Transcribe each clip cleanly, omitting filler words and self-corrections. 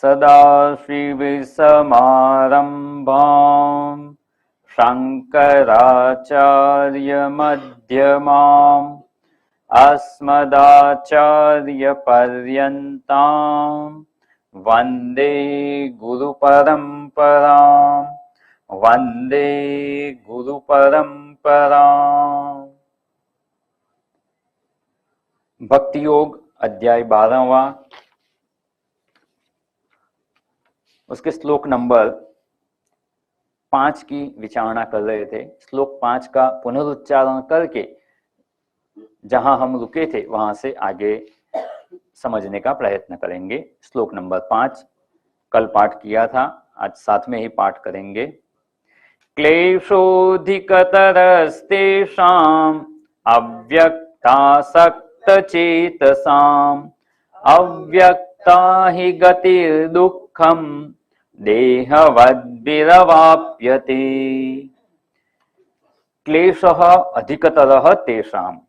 सदाशिवसमारम्भां शङ्कराचार्यमध्यमाम् अस्मदाचार्यपर्यन्तां वन्दे गुरुपरम्पराम् वन्दे गुरुपरम्पराम्। भक्ति योग अध्याय 12वां, उसके श्लोक नंबर 5 की विचारणा कर रहे थे। श्लोक 5 का पुनरुच्चारण करके जहां हम रुके थे वहां से आगे समझने का प्रयत्न करेंगे। श्लोक नंबर 5 कल पाठ किया था, आज साथ में ही पाठ करेंगे। क्लेशोऽधिकतरस्तेषाम् अव्यक्तासक्तचेतसाम् अव्यक्ता हि गतिर्दुःखम् देहवद्भिरवाप्यते। क्लेशः अधिकतरः तेषाम्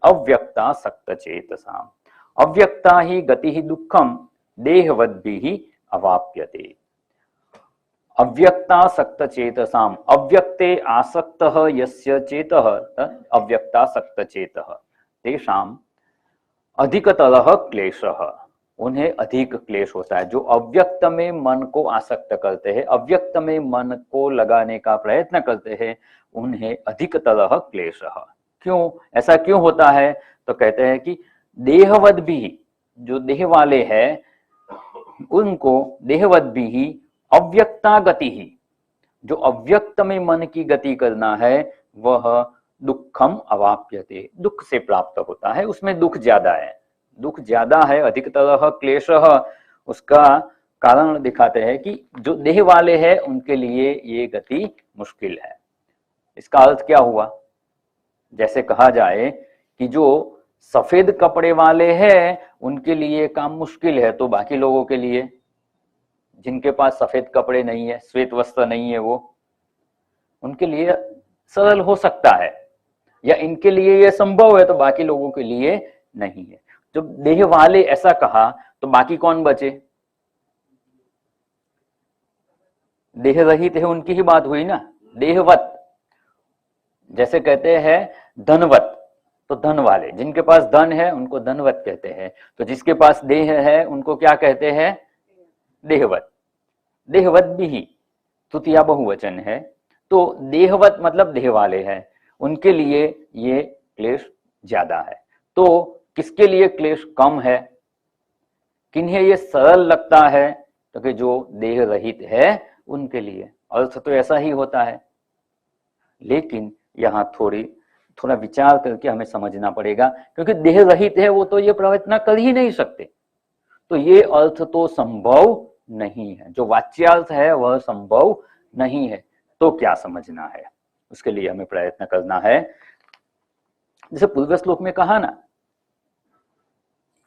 अव्यक्तासक्तचेतसाम् अव्यक्ता हि गतिः दुःखम् देहवद्भिः अवाप्यते। अव्यक्तासक्तचेतसाम् अव्यक्ते आसक्तः यस्य चेतः तत् अव्यक्तासक्तचेतः तेषाम् अधिकतरः क्लेशः, उन्हें अधिक क्लेश होता है। जो अव्यक्त में मन को आसक्त करते हैं, अव्यक्त में मन को लगाने का प्रयत्न करते हैं, उन्हें अधिकतरः क्लेशः। क्यों ऐसा क्यों होता है? तो कहते हैं कि देहवद भी, जो देह वाले हैं उनको देहवद भी अव्यक्ता गति ही, जो अव्यक्त में मन की गति करना है वह दुखम अवाप्यते, दुख से प्राप्त होता है। उसमें दुख ज्यादा है, दुख ज्यादा है। अधिकतरः क्लेशः, उसका कारण दिखाते हैं कि जो देह वाले हैं उनके लिए ये गति मुश्किल है। इसका अर्थ क्या हुआ? जैसे कहा जाए कि जो सफेद कपड़े वाले हैं उनके लिए काम मुश्किल है, तो बाकी लोगों के लिए, जिनके पास सफेद कपड़े नहीं है, श्वेत वस्त्र नहीं है, वो उनके लिए सरल हो सकता है, या इनके लिए यह संभव है तो बाकी लोगों के लिए नहीं है। जब देह वाले ऐसा कहा तो बाकी कौन बचे? देह रहित है उनकी ही बात हुई ना। देहवत, जैसे कहते हैं धनवत, तो धन वाले, जिनके पास धन है उनको धनवत कहते हैं। तो जिसके पास देह है उनको क्या कहते हैं? देहवत। देहवत भी तृतीया बहुवचन है, तो देहवत मतलब देह वाले हैं, उनके लिए ये क्लेश ज्यादा है। तो किसके लिए क्लेश कम है? किन्हें ये सरल लगता है? तो कि जो देह रहित है उनके लिए। अर्थ तो ऐसा ही होता है, लेकिन यहाँ थोड़ा विचार करके हमें समझना पड़ेगा, क्योंकि देह रहित है वो तो ये प्रवचन कर ही नहीं सकते, तो ये अर्थ तो संभव नहीं है। जो वाच्यार्थ है वह संभव नहीं है। तो क्या समझना है, उसके लिए हमें प्रयत्न करना है। जैसे पूर्व श्लोक में कहा ना,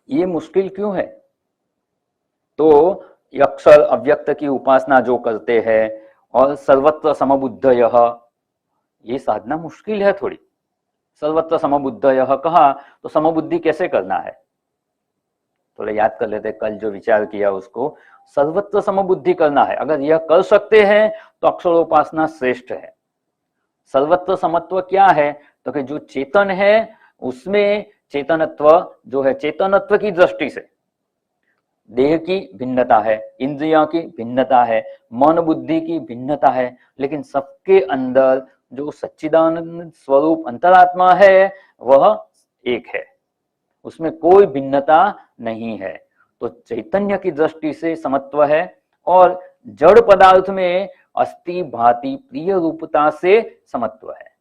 ये मुश्किल क्यों है? तो अक्षर अव्यक्त की उपासना जो करते हैं और सर्वत्र समबुद्धयः, ये साधना मुश्किल है थोड़ी। सर्वत्र समबुद्धयः कहा तो समबुद्धि कैसे करना है? थोड़ा याद कर लेते, कल जो विचार किया उसको। सर्वत्र समबुद्धि करना है, अगर यह कर सकते हैं तो अक्षरोपासना श्रेष्ठ है। सर्वत्र समत्व क्या है? तो कि जो चेतन है उसमें चेतनत्व जो है, चेतनत्व की दृष्टि से देह की भिन्नता है, इंद्रियों की भिन्नता है, मन बुद्धि की भिन्नता है, लेकिन सबके अंदर जो सच्चिदानंद स्वरूप अंतरात्मा है वह एक है, उसमें कोई भिन्नता नहीं है। तो चैतन्य की दृष्टि से समत्व है, और जड़ पदार्थ में अस्थि भाति प्रिय रूपता से समत्व है।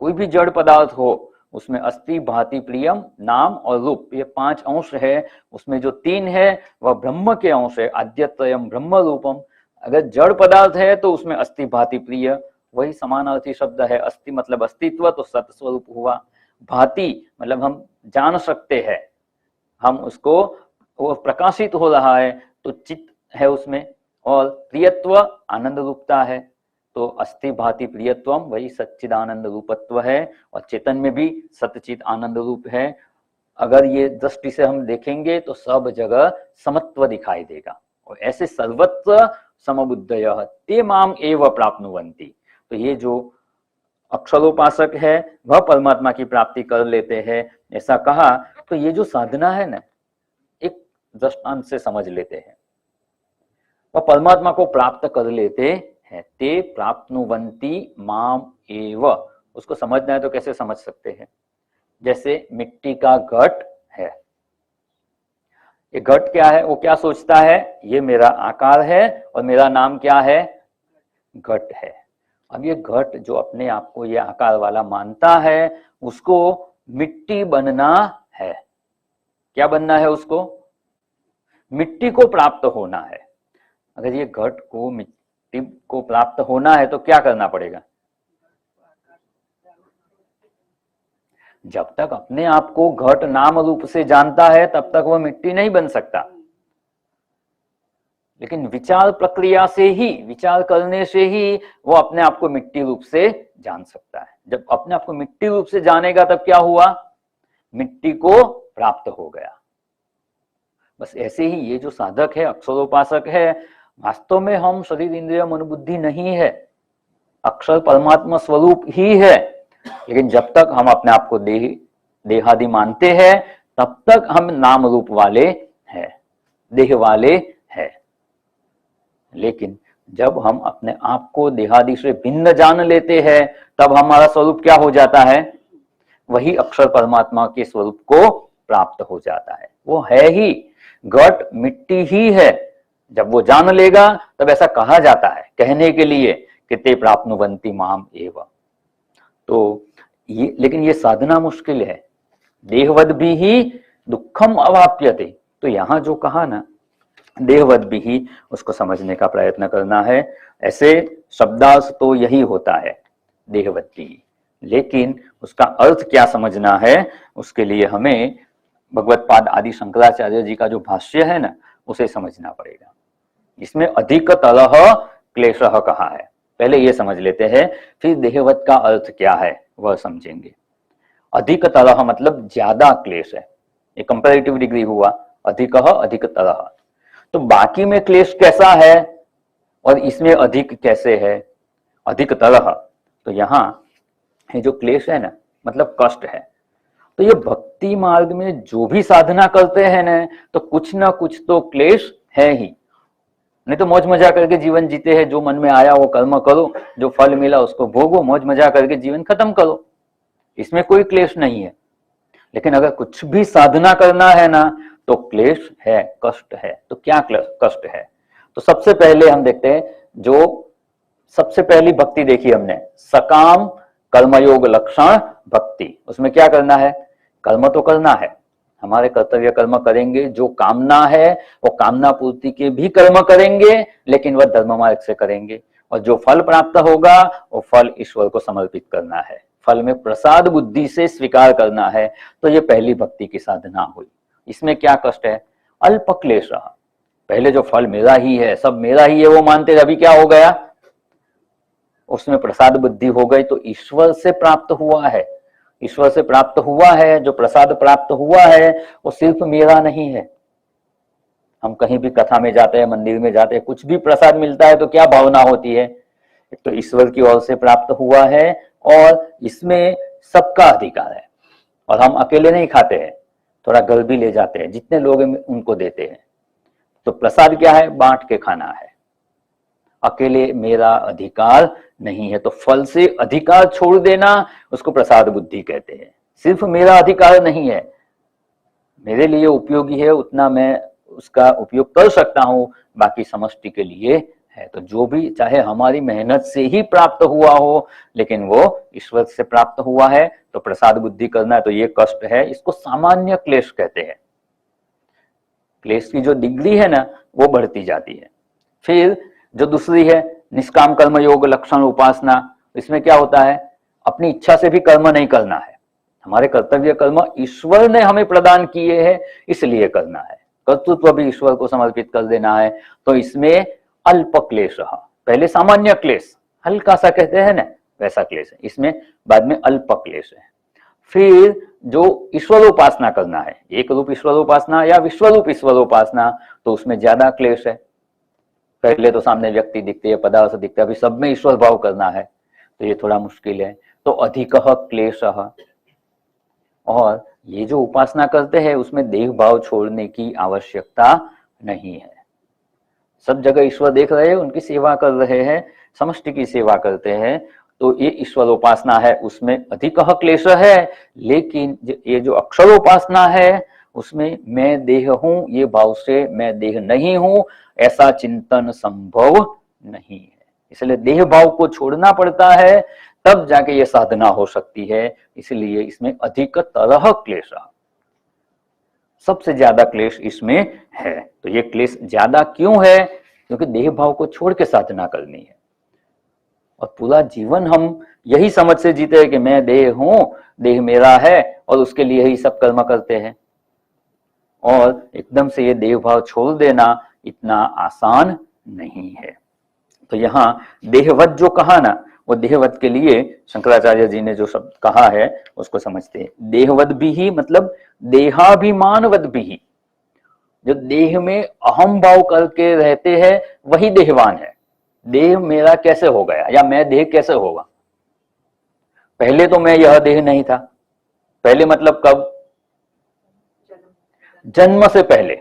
कोई भी जड़ पदार्थ हो उसमें अस्थि भाति प्रियम नाम और रूप, ये 5 अंश है। उसमें जो 3 है वह ब्रह्म के अंश है, आद्यत्रयम ब्रह्म रूपम। अगर जड़ पदार्थ है तो उसमें अस्थि भाति प्रिय, वही समानार्थी शब्द है। अस्थि मतलब अस्तित्व, तो सत स्वरूप हुआ। भाति मतलब हम जान सकते हैं, हम उसको, वो प्रकाशित हो रहा है तो चित्त है उसमें, और प्रियत्व आनंद रूपता है। तो अस्थि भाति प्रियत्वम वही सच्चिदानंद रूपत्व है, और चेतन में भी सतचित आनंद रूप है। अगर ये दृष्टि से हम देखेंगे तो सब जगह समत्व दिखाई देगा। और ऐसे सर्वत्र समबुद्धयः ते माम एव प्राप्नुवन्ति। तो ये जो अक्षरोपासक है वह परमात्मा की प्राप्ति कर लेते हैं, ऐसा कहा। तो ये जो साधना है ना, एक दृष्टांत से समझ लेते हैं। वह परमात्मा को प्राप्त कर लेते हैं। ते प्राप्नुवन्ति माम एव, उसको समझना है तो कैसे समझ सकते हैं? जैसे मिट्टी का घट है, ये घट क्या है? वो क्या सोचता है? ये मेरा आकार है और मेरा नाम क्या है? घट है। अब ये घट जो अपने आप को ये आकार वाला मानता है, उसको मिट्टी बनना है। क्या बनना है उसको? मिट्टी को प्राप्त होना है। अगर ये घट को मिट्टी को प्राप्त होना है तो क्या करना पड़ेगा? जब तक अपने आप को घट नाम रूप से जानता है तब तक वह मिट्टी नहीं बन सकता। लेकिन विचार प्रक्रिया से ही, विचार करने से ही वो अपने आप को मिट्टी रूप से जान सकता है। जब अपने आप को मिट्टी रूप से जानेगा तब क्या हुआ? मिट्टी को प्राप्त हो गया। बस ऐसे ही ये जो साधक है, अक्षरोपासक है, वास्तव में हम शरीर इंद्रिय मन बुद्धि नहीं है, अक्षर परमात्मा स्वरूप ही है। लेकिन जब तक हम अपने आप को देहादि मानते हैं तब तक हम नाम रूप वाले हैं, देह वाले हैं। लेकिन जब हम अपने आप को देहादि से भिन्न जान लेते हैं तब हमारा स्वरूप क्या हो जाता है? वही अक्षर परमात्मा के स्वरूप को प्राप्त हो जाता है। वो है ही, घट मिट्टी ही है। जब वो जान लेगा तब ऐसा कहा जाता है कहने के लिए कि ते प्राप्नुवन्ति माम एव। तो ये, लेकिन ये साधना मुश्किल है। देहवद भी ही दुखम अवाप्यते। तो यहां जो कहा ना, देहवद भी ही, उसको समझने का प्रयत्न करना है। ऐसे शब्दार्थ तो यही होता है, देहवद भी, लेकिन उसका अर्थ क्या समझना है, उसके लिए हमें भगवत पाद आदि शंकराचार्य जी का जो भाष्य है ना, उसे समझना पड़ेगा। इसमें अधिकतरः क्लेशः कहा है, पहले ये समझ लेते हैं, फिर देहवत का अर्थ क्या है वह समझेंगे। अधिकतरः मतलब ज्यादा क्लेश है, ये कंपैरेटिव डिग्री हुआ, अधिकः अधिकतरः। तो बाकी में क्लेश कैसा है और इसमें अधिक कैसे है? अधिकतरः, तो यहाँ ये जो क्लेश है ना, मतलब कष्ट है। तो ये भक्ति मार्ग में जो भी साधना करते हैं ना, तो कुछ ना कुछ तो क्लेश है ही। नहीं तो मौज मजा करके जीवन जीते हैं, जो मन में आया वो कर्म करो, जो फल मिला उसको भोगो, मौज मजा करके जीवन खत्म करो, इसमें कोई क्लेश नहीं है। लेकिन अगर कुछ भी साधना करना है ना तो क्लेश है, कष्ट है। तो क्या कष्ट है? तो सबसे पहले हम देखते हैं, जो सबसे पहली भक्ति देखी हमने, सकाम कर्मयोग लक्षण भक्ति। उसमें क्या करना है? कर्म तो करना है, हमारे कर्तव्य कर्म करेंगे, जो कामना है वो कामना पूर्ति के भी कर्म करेंगे, लेकिन वह धर्म मार्ग से करेंगे। और जो फल प्राप्त होगा वो फल ईश्वर को समर्पित करना है, फल में प्रसाद बुद्धि से स्वीकार करना है। तो ये पहली भक्ति की साधना हुई। इसमें क्या कष्ट है? अल्प क्लेश। पहले जो फल मेरा ही है, सब मेरा ही है, वो मानते अभी क्या हो गया? उसमें प्रसाद बुद्धि हो गई। तो ईश्वर से प्राप्त हुआ है, ईश्वर से प्राप्त हुआ है, जो प्रसाद प्राप्त हुआ है वो सिर्फ मेरा नहीं है। हम कहीं भी कथा में जाते हैं, मंदिर में जाते हैं, कुछ भी प्रसाद मिलता है तो क्या भावना होती है? तो ईश्वर की ओर से प्राप्त हुआ है और इसमें सबका अधिकार है। और हम अकेले नहीं खाते हैं, थोड़ा घर भी ले जाते हैं, जितने लोग उनको देते हैं। तो प्रसाद क्या है? बांट के खाना है, अकेले मेरा अधिकार नहीं है। तो फल से अधिकार छोड़ देना उसको प्रसाद बुद्धि कहते हैं। सिर्फ मेरा अधिकार नहीं है, मेरे लिए उपयोगी है उतना मैं उसका उपयोग कर सकता हूं, बाकी समष्टि के लिए है। तो जो भी चाहे हमारी मेहनत से ही प्राप्त हुआ हो, लेकिन वो ईश्वर से प्राप्त हुआ है, तो प्रसाद बुद्धि करना है, तो ये कष्ट है। इसको सामान्य क्लेश कहते हैं। क्लेश की जो डिग्री है ना वो बढ़ती जाती है। फिर जो दूसरी है निष्काम कर्म योग लक्षण उपासना, इसमें क्या होता है? अपनी इच्छा से भी कर्म नहीं करना है, हमारे कर्तव्य कर्म ईश्वर ने हमें प्रदान किए हैं इसलिए करना है, कर्तृत्व भी ईश्वर को समर्पित कर देना है। तो इसमें अल्प क्लेश, पहले सामान्य क्लेश हल्का सा कहते हैं ना, वैसा क्लेश है इसमें, बाद में अल्प क्लेश है। फिर जो ईश्वर उपासना करना है, एक रूप ईश्वर उपासना या विश्वरूप ईश्वर उपासना, तो उसमें ज्यादा क्लेश है। पहले तो सामने व्यक्ति दिखते हैं, पदार्थ दिखते हैं, अभी सब में ईश्वर भाव करना है तो ये थोड़ा मुश्किल है। तो अधिकः क्लेशः। और ये जो उपासना करते हैं उसमें देह भाव छोड़ने की आवश्यकता नहीं है। सब जगह ईश्वर देख रहे हैं, उनकी सेवा कर रहे हैं, समष्टि की सेवा करते हैं, तो ये ईश्वर उपासना है, उसमें अधिकः क्लेश है। लेकिन ये जो अक्षर उपासना है उसमें मैं देह हूं, ये भाव से मैं देह नहीं हूं, ऐसा चिंतन संभव नहीं है। इसलिए देह भाव को छोड़ना पड़ता है, तब जाके ये साधना हो सकती है। इसलिए इसमें अधिक तरह क्लेश, सबसे ज्यादा क्लेश इसमें है। तो ये क्लेश ज्यादा क्यों है? क्योंकि देह भाव को छोड़ के साधना करनी है। और पूरा जीवन हम यही समझ से जीते हैं कि मैं देह हूं, देह मेरा है, और उसके लिए ही सब कर्म करते हैं। और एकदम से ये देह भाव छोड़ देना इतना आसान नहीं है। तो यहाँ देहवत जो कहा ना, वो देहवत के लिए शंकराचार्य जी ने जो शब्द कहा है उसको समझते हैं। देहवत भी ही मतलब देहाभिमानवत भी ही, जो देह में अहम भाव करके रहते हैं वही देहवान है। देह मेरा कैसे हो गया, या मैं देह कैसे होगा? पहले तो मैं यह देह नहीं था। पहले मतलब कब? जन्म से पहले।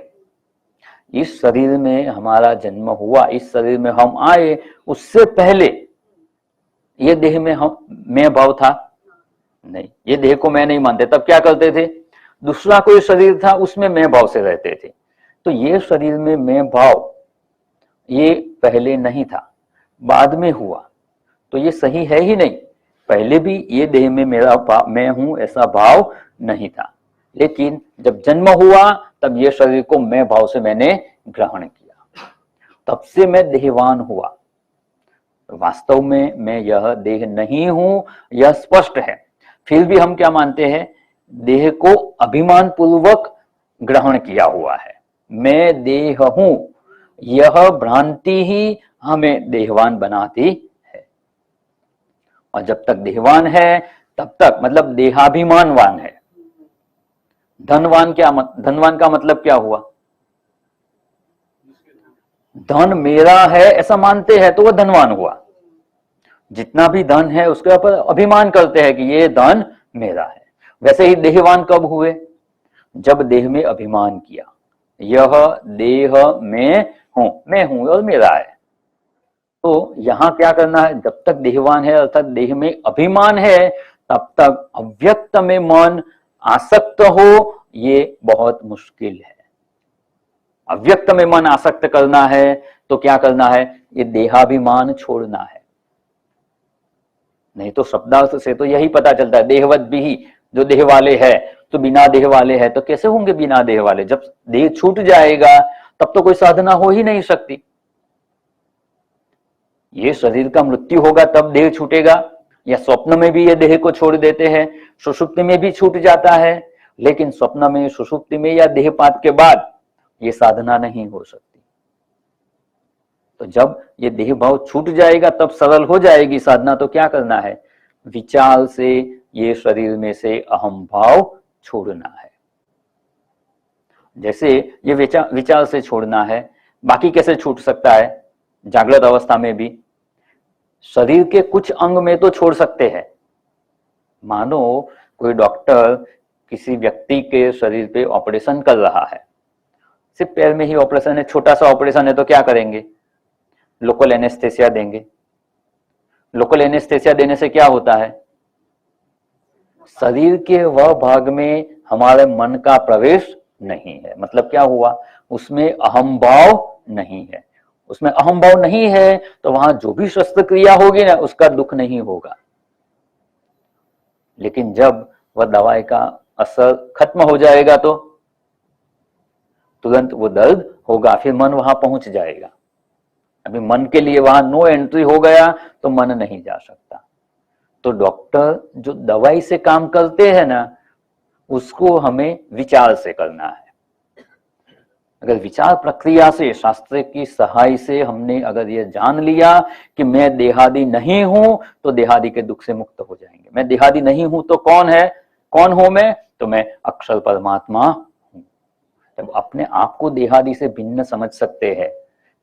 इस शरीर में हमारा जन्म हुआ, इस शरीर में हम आए, उससे पहले ये देह में हम मैं भाव था नहीं। ये देह को मैं नहीं मानते। तब क्या करते थे? दूसरा कोई शरीर था, उसमें मैं भाव से रहते थे। तो ये शरीर में मैं भाव ये पहले नहीं था, बाद में हुआ। तो ये सही है ही नहीं। पहले भी ये देह में मेरा मैं हूं ऐसा भाव नहीं था। लेकिन जब जन्म हुआ तब ये शरीर को मैं भाव से मैंने ग्रहण किया, तब से मैं देहवान हुआ। वास्तव में मैं यह देह नहीं हूं, यह स्पष्ट है। फिर भी हम क्या मानते हैं? देह को अभिमान पूर्वक ग्रहण किया हुआ है। मैं देह हूं, यह भ्रांति ही हमें देहवान बनाती है। और जब तक देहवान है तब तक मतलब देहाभिमानवान है। धनवान धनवान का मतलब क्या हुआ? धन मेरा है ऐसा मानते हैं तो वह धनवान हुआ। जितना भी धन है उसके ऊपर अभिमान करते हैं कि ये धन मेरा है। वैसे ही देहवान कब हुए? जब देह में अभिमान किया, यह देह मैं हूं और मेरा है। तो यहां क्या करना है? जब तक देहवान है अर्थात देह में अभिमान है, तब तक अव्यक्त में मन आसक्त हो, ये बहुत मुश्किल है। अव्यक्त में मन आसक्त करना है तो क्या करना है? ये देहाभिमान छोड़ना है। नहीं तो शब्दार्थ से तो यही पता चलता है, देहवत भी ही, जो देह वाले है तो बिना देह वाले है। तो कैसे होंगे बिना देह वाले? जब देह छूट जाएगा तब तो कोई साधना हो ही नहीं सकती। ये शरीर का मृत्यु होगा तब देह छूटेगा, या स्वप्न में भी ये देह को छोड़ देते हैं, सुषुप्ति में भी छूट जाता है। लेकिन स्वप्न में, सुषुप्ति में या देहपात के बाद ये साधना नहीं हो सकती। तो जब ये देह भाव छूट जाएगा तब सरल हो जाएगी साधना। तो क्या करना है? विचार से ये शरीर में से अहम भाव छोड़ना है। जैसे ये विचार से छोड़ना है, बाकी कैसे छूट सकता है? जागृत अवस्था में भी शरीर के कुछ अंग में तो छोड़ सकते हैं। मानो कोई डॉक्टर किसी व्यक्ति के शरीर पे ऑपरेशन कर रहा है, सिर्फ पैर में ही ऑपरेशन है, छोटा सा ऑपरेशन है, तो क्या करेंगे? लोकल एनेस्थेसिया देंगे। लोकल एनेस्थेसिया देने से क्या होता है? शरीर के वह भाग में हमारे मन का प्रवेश नहीं है। मतलब क्या हुआ? उसमें अहम भाव नहीं है। उसमें अहम भाव नहीं है तो वहां जो भी शस्त्रक्रिया होगी ना उसका दुख नहीं होगा। लेकिन जब वह दवाई का असर खत्म हो जाएगा तो तुरंत वो दर्द होगा, फिर मन वहां पहुंच जाएगा। अभी मन के लिए वहां नो एंट्री हो गया तो मन नहीं जा सकता। तो डॉक्टर जो दवाई से काम करते हैं ना, उसको हमें विचार से करना है। अगर विचार प्रक्रिया से, शास्त्र की सहाय से हमने अगर ये जान लिया कि मैं देहादि नहीं हूं, तो देहादि के दुख से मुक्त हो जाएंगे। मैं देहादि नहीं हूं तो कौन है? कौन हूं मैं? तो मैं अक्षर परमात्मा हूं। जब अपने आप को देहादि से भिन्न समझ सकते हैं,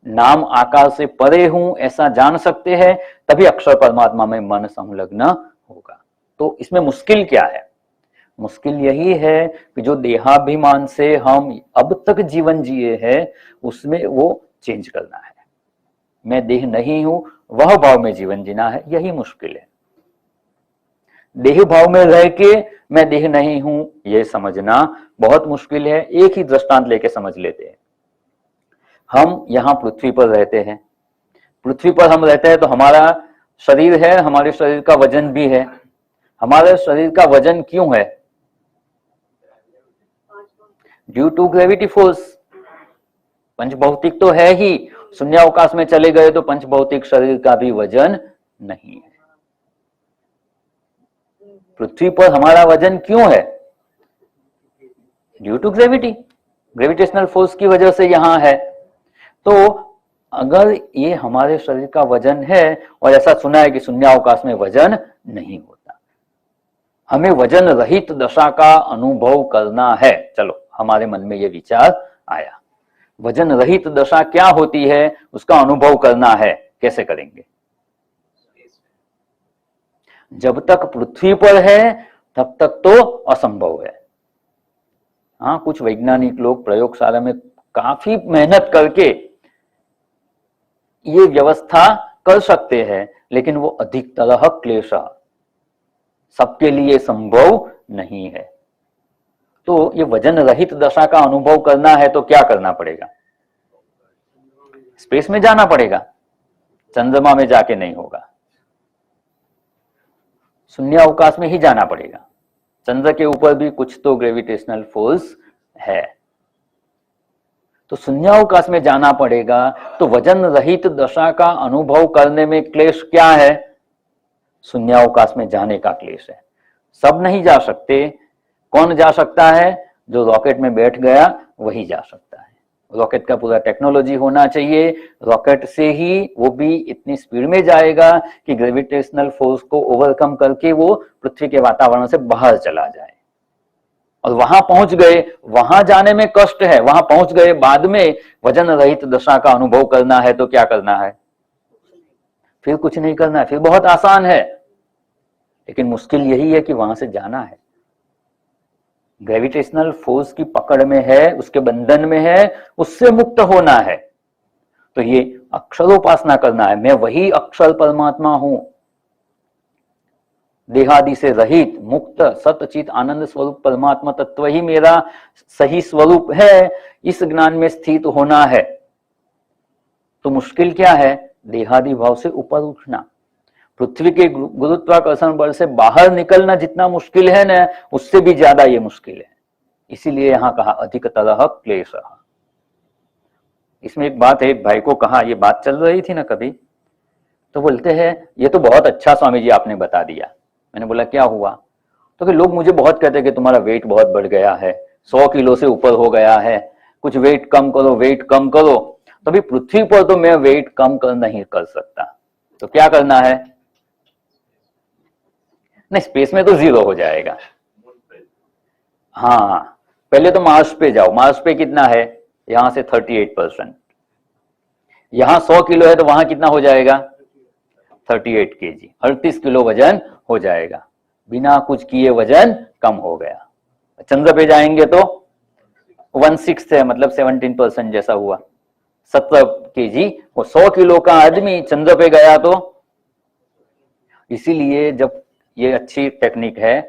नाम आकार से परे हूं ऐसा जान सकते हैं, तभी अक्षर परमात्मा में मन संलग्न होगा। तो इसमें मुश्किल क्या है? मुश्किल यही है कि जो देहाभिमान से हम अब तक जीवन जिए हैं उसमें वो चेंज करना है। मैं देह नहीं हूं वह भाव में जीवन जीना है, यही मुश्किल है। देह भाव में रह के मैं देह नहीं हूं यह समझना बहुत मुश्किल है। एक ही दृष्टांत लेके समझ लेते हैं। हम यहां पृथ्वी पर रहते हैं, पृथ्वी पर हम रहते हैं तो हमारा शरीर है, हमारे शरीर का वजन भी है। हमारे शरीर का वजन क्यों है? Due to gravity force. पंचभौतिक तो है ही, शून्यावकाश में चले गए तो पंचभौतिक शरीर का भी वजन नहीं है। पृथ्वी पर हमारा वजन क्यों है? Due to gravity, gravitational force की वजह से यहां है। तो अगर ये हमारे शरीर का वजन है, और ऐसा सुना है कि शून्यावकाश में वजन नहीं होता, हमें वजन रहित दशा का अनुभव करना है। चलो हमारे मन में ये विचार आया, वजन रहित दशा क्या होती है उसका अनुभव करना है। कैसे करेंगे? जब तक पृथ्वी पर है तब तक तो असंभव है। हाँ, कुछ वैज्ञानिक लोग प्रयोगशाला में काफी मेहनत करके ये व्यवस्था कर सकते हैं, लेकिन वो अधिकतरह क्लेश, सबके लिए संभव नहीं है। तो ये वजन रहित दशा का अनुभव करना है तो क्या करना पड़ेगा? स्पेस में जाना पड़ेगा, चंद्रमा में जाके नहीं होगा, शून्यावकाश में ही जाना पड़ेगा। चंद्र के ऊपर भी कुछ तो ग्रेविटेशनल फोर्स है, तो शून्यावकाश में जाना पड़ेगा। तो वजन रहित दशा का अनुभव करने में क्लेश क्या है? शून्यावकाश में जाने का क्लेश है। सब नहीं जा सकते। कौन जा सकता है? जो रॉकेट में बैठ गया वही जा सकता है। रॉकेट का पूरा टेक्नोलॉजी होना चाहिए, रॉकेट से ही वो भी इतनी स्पीड में जाएगा कि ग्रेविटेशनल फोर्स को ओवरकम करके वो पृथ्वी के वातावरण से बाहर चला जाए। और वहां पहुंच गए, वहां जाने में कष्ट है, वहां पहुंच गए बाद में वजन रहित दशा का अनुभव करना है तो क्या करना है? फिर कुछ नहीं करना है, फिर बहुत आसान है। लेकिन मुश्किल यही है कि वहां से जाना है, ग्रेविटेशनल फोर्स की पकड़ में है, उसके बंधन में है, उससे मुक्त होना है। तो ये अक्षरोपासना करना है। मैं वही अक्षर परमात्मा हूं, देहादि से रहित मुक्त सतचित आनंद स्वरूप परमात्मा तत्व ही मेरा सही स्वरूप है। इस ज्ञान में स्थित होना है। तो मुश्किल क्या है? देहादि भाव से ऊपर उठना। पृथ्वी के गुरुत्वाकर्षण बल से बाहर निकलना जितना मुश्किल है ना, उससे भी ज्यादा ये मुश्किल है। इसीलिए यहां कहा अधिकतरः क्लेश। इसमें एक बात है, एक भाई को कहा, ये बात चल रही थी ना कभी, तो बोलते हैं ये तो बहुत अच्छा स्वामी जी आपने बता दिया। मैंने बोला क्या हुआ? तो कि लोग मुझे बहुत कहते हैं कि तुम्हारा वेट बहुत बढ़ गया है, 100 किलो से ऊपर हो गया है, कुछ वेट कम करो, वेट कम करो। तो अभी पृथ्वी पर तो मैं वेट कम कर नहीं कर सकता, तो क्या करना है? नहीं, स्पेस में तो 0 हो जाएगा। हाँ, पहले तो मार्स पे जाओ। मार्स पे कितना है? यहां से 38%। यहां 100 किलो है तो वहां कितना हो जाएगा? 38 kg, 38 किलो वजन हो जाएगा। बिना कुछ किए वजन कम हो गया। चंद्र पे जाएंगे तो 1/6 है, मतलब 17% जैसा हुआ, 17 kg। वो 100 किलो का आदमी चंद्र पे गया तो। इसीलिए जब ये अच्छी टेक्निक है,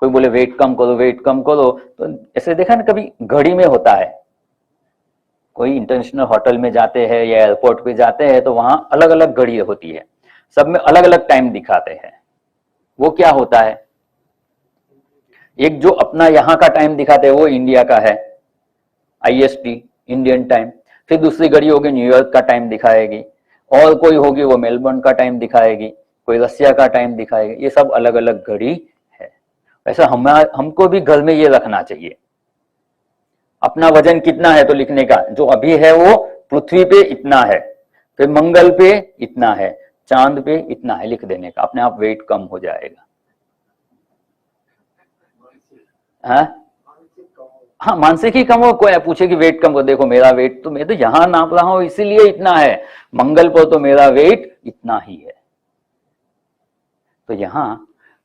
कोई बोले वेट कम करो, वेट कम करो, तो ऐसे देखा ना कभी घड़ी में होता है, कोई इंटरनेशनल होटल में जाते हैं या एयरपोर्ट पे जाते हैं तो वहां अलग अलग घड़ी होती है, सब में अलग अलग टाइम दिखाते हैं। वो क्या होता है? एक जो अपना यहाँ का टाइम दिखाते हैं वो इंडिया का है, IST इंडियन टाइम। फिर दूसरी घड़ी होगी न्यूयॉर्क का टाइम दिखाएगी, और कोई होगी वो मेलबर्न का टाइम दिखाएगी, कोई रसिया का टाइम दिखाएगी। ये सब अलग अलग घड़ी है। वैसा हमको भी घर में ये रखना चाहिए। अपना वजन कितना है तो लिखने का, जो अभी है वो पृथ्वी पे इतना है, फिर मंगल पे इतना है, चांद पे इतना है, लिख देने का, अपने आप वेट कम हो जाएगा। हाँ, हाँ, मानसिक ही कम हो, कोई पूछे कि वेट कम कर, देखो मेरा वेट तो मैं तो यहां नाप रहा हूं इसीलिए इतना है, मंगल पर तो मेरा वेट इतना ही है। तो यहां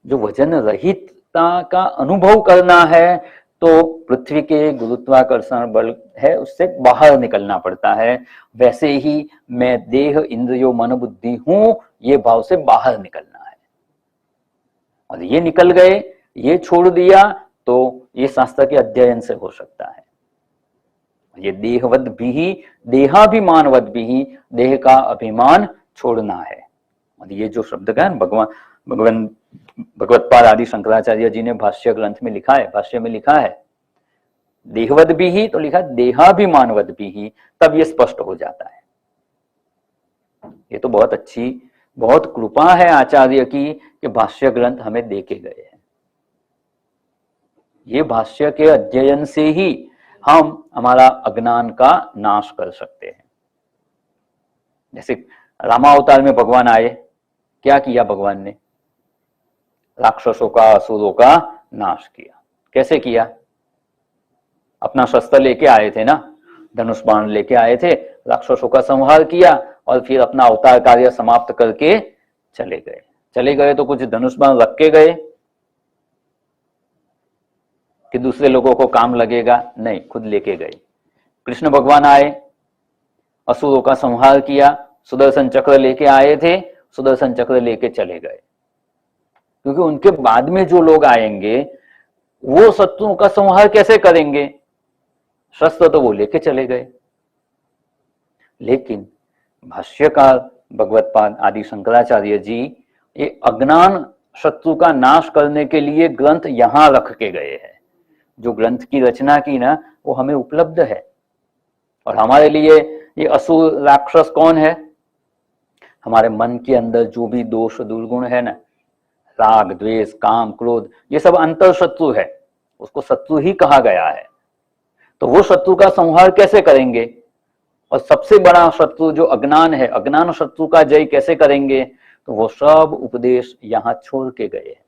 जो वजन रहितता का अनुभव करना है तो पृथ्वी के गुरुत्वाकर्षण बल है उससे बाहर निकलना पड़ता है। वैसे ही मैं देह इंद्रियों मन बुद्धि हूं, ये भाव से बाहर निकलना है। और ये निकल गए, ये छोड़ दिया, तो ये शास्त्र के अध्ययन से हो सकता है। ये देहवद भी, देहाभिमानवद भी, देह का अभिमान छोड़ना है। और ये जो शब्द का भगवान भगवत्पाद आदि शंकराचार्य जी ने भाष्य ग्रंथ में लिखा है, भाष्य में लिखा है देहवद भी ही, तो लिखा देहाभिमानवद भी ही, तब ये स्पष्ट हो जाता है। ये तो बहुत अच्छी, बहुत कृपा है आचार्य की कि भाष्य ग्रंथ हमें देके गए हैं। ये भाष्य के अध्ययन से ही हम हमारा अज्ञान का नाश कर सकते हैं। जैसे रामावतार में भगवान आए, क्या किया भगवान ने? राक्षसों का, असुरों का नाश किया। कैसे किया? अपना शस्त्र लेके आए थे ना, धनुष बाण लेके आए थे, राक्षसों का संहार किया और फिर अपना अवतार कार्य समाप्त करके चले गए। चले गए तो कुछ धनुष बाण रख के गए कि दूसरे लोगों को काम लगेगा? नहीं, खुद लेके गए। कृष्ण भगवान आए, असुरों का संहार किया, सुदर्शन चक्र लेके आए थे, सुदर्शन चक्र लेके चले गए। क्योंकि उनके बाद में जो लोग आएंगे वो शत्रुओं का संहार कैसे करेंगे? शस्त्र तो वो लेके चले गए। लेकिन भाष्यकार भगवत्पाद आदि शंकराचार्य जी ये अज्ञान शत्रु का नाश करने के लिए ग्रंथ यहां रख के गए हैं। जो ग्रंथ की रचना की ना, वो हमें उपलब्ध है। और हमारे लिए ये असुर राक्षस कौन है? हमारे मन के अंदर जो भी दोष दुर्गुण है ना, राग द्वेष काम क्रोध, ये सब अंतर शत्रु है, उसको शत्रु ही कहा गया है। तो वो शत्रु का संहार कैसे करेंगे? और सबसे बड़ा शत्रु जो अज्ञान है, अज्ञान शत्रु का जय कैसे करेंगे? तो वो सब उपदेश यहां छोड़ के गए हैं।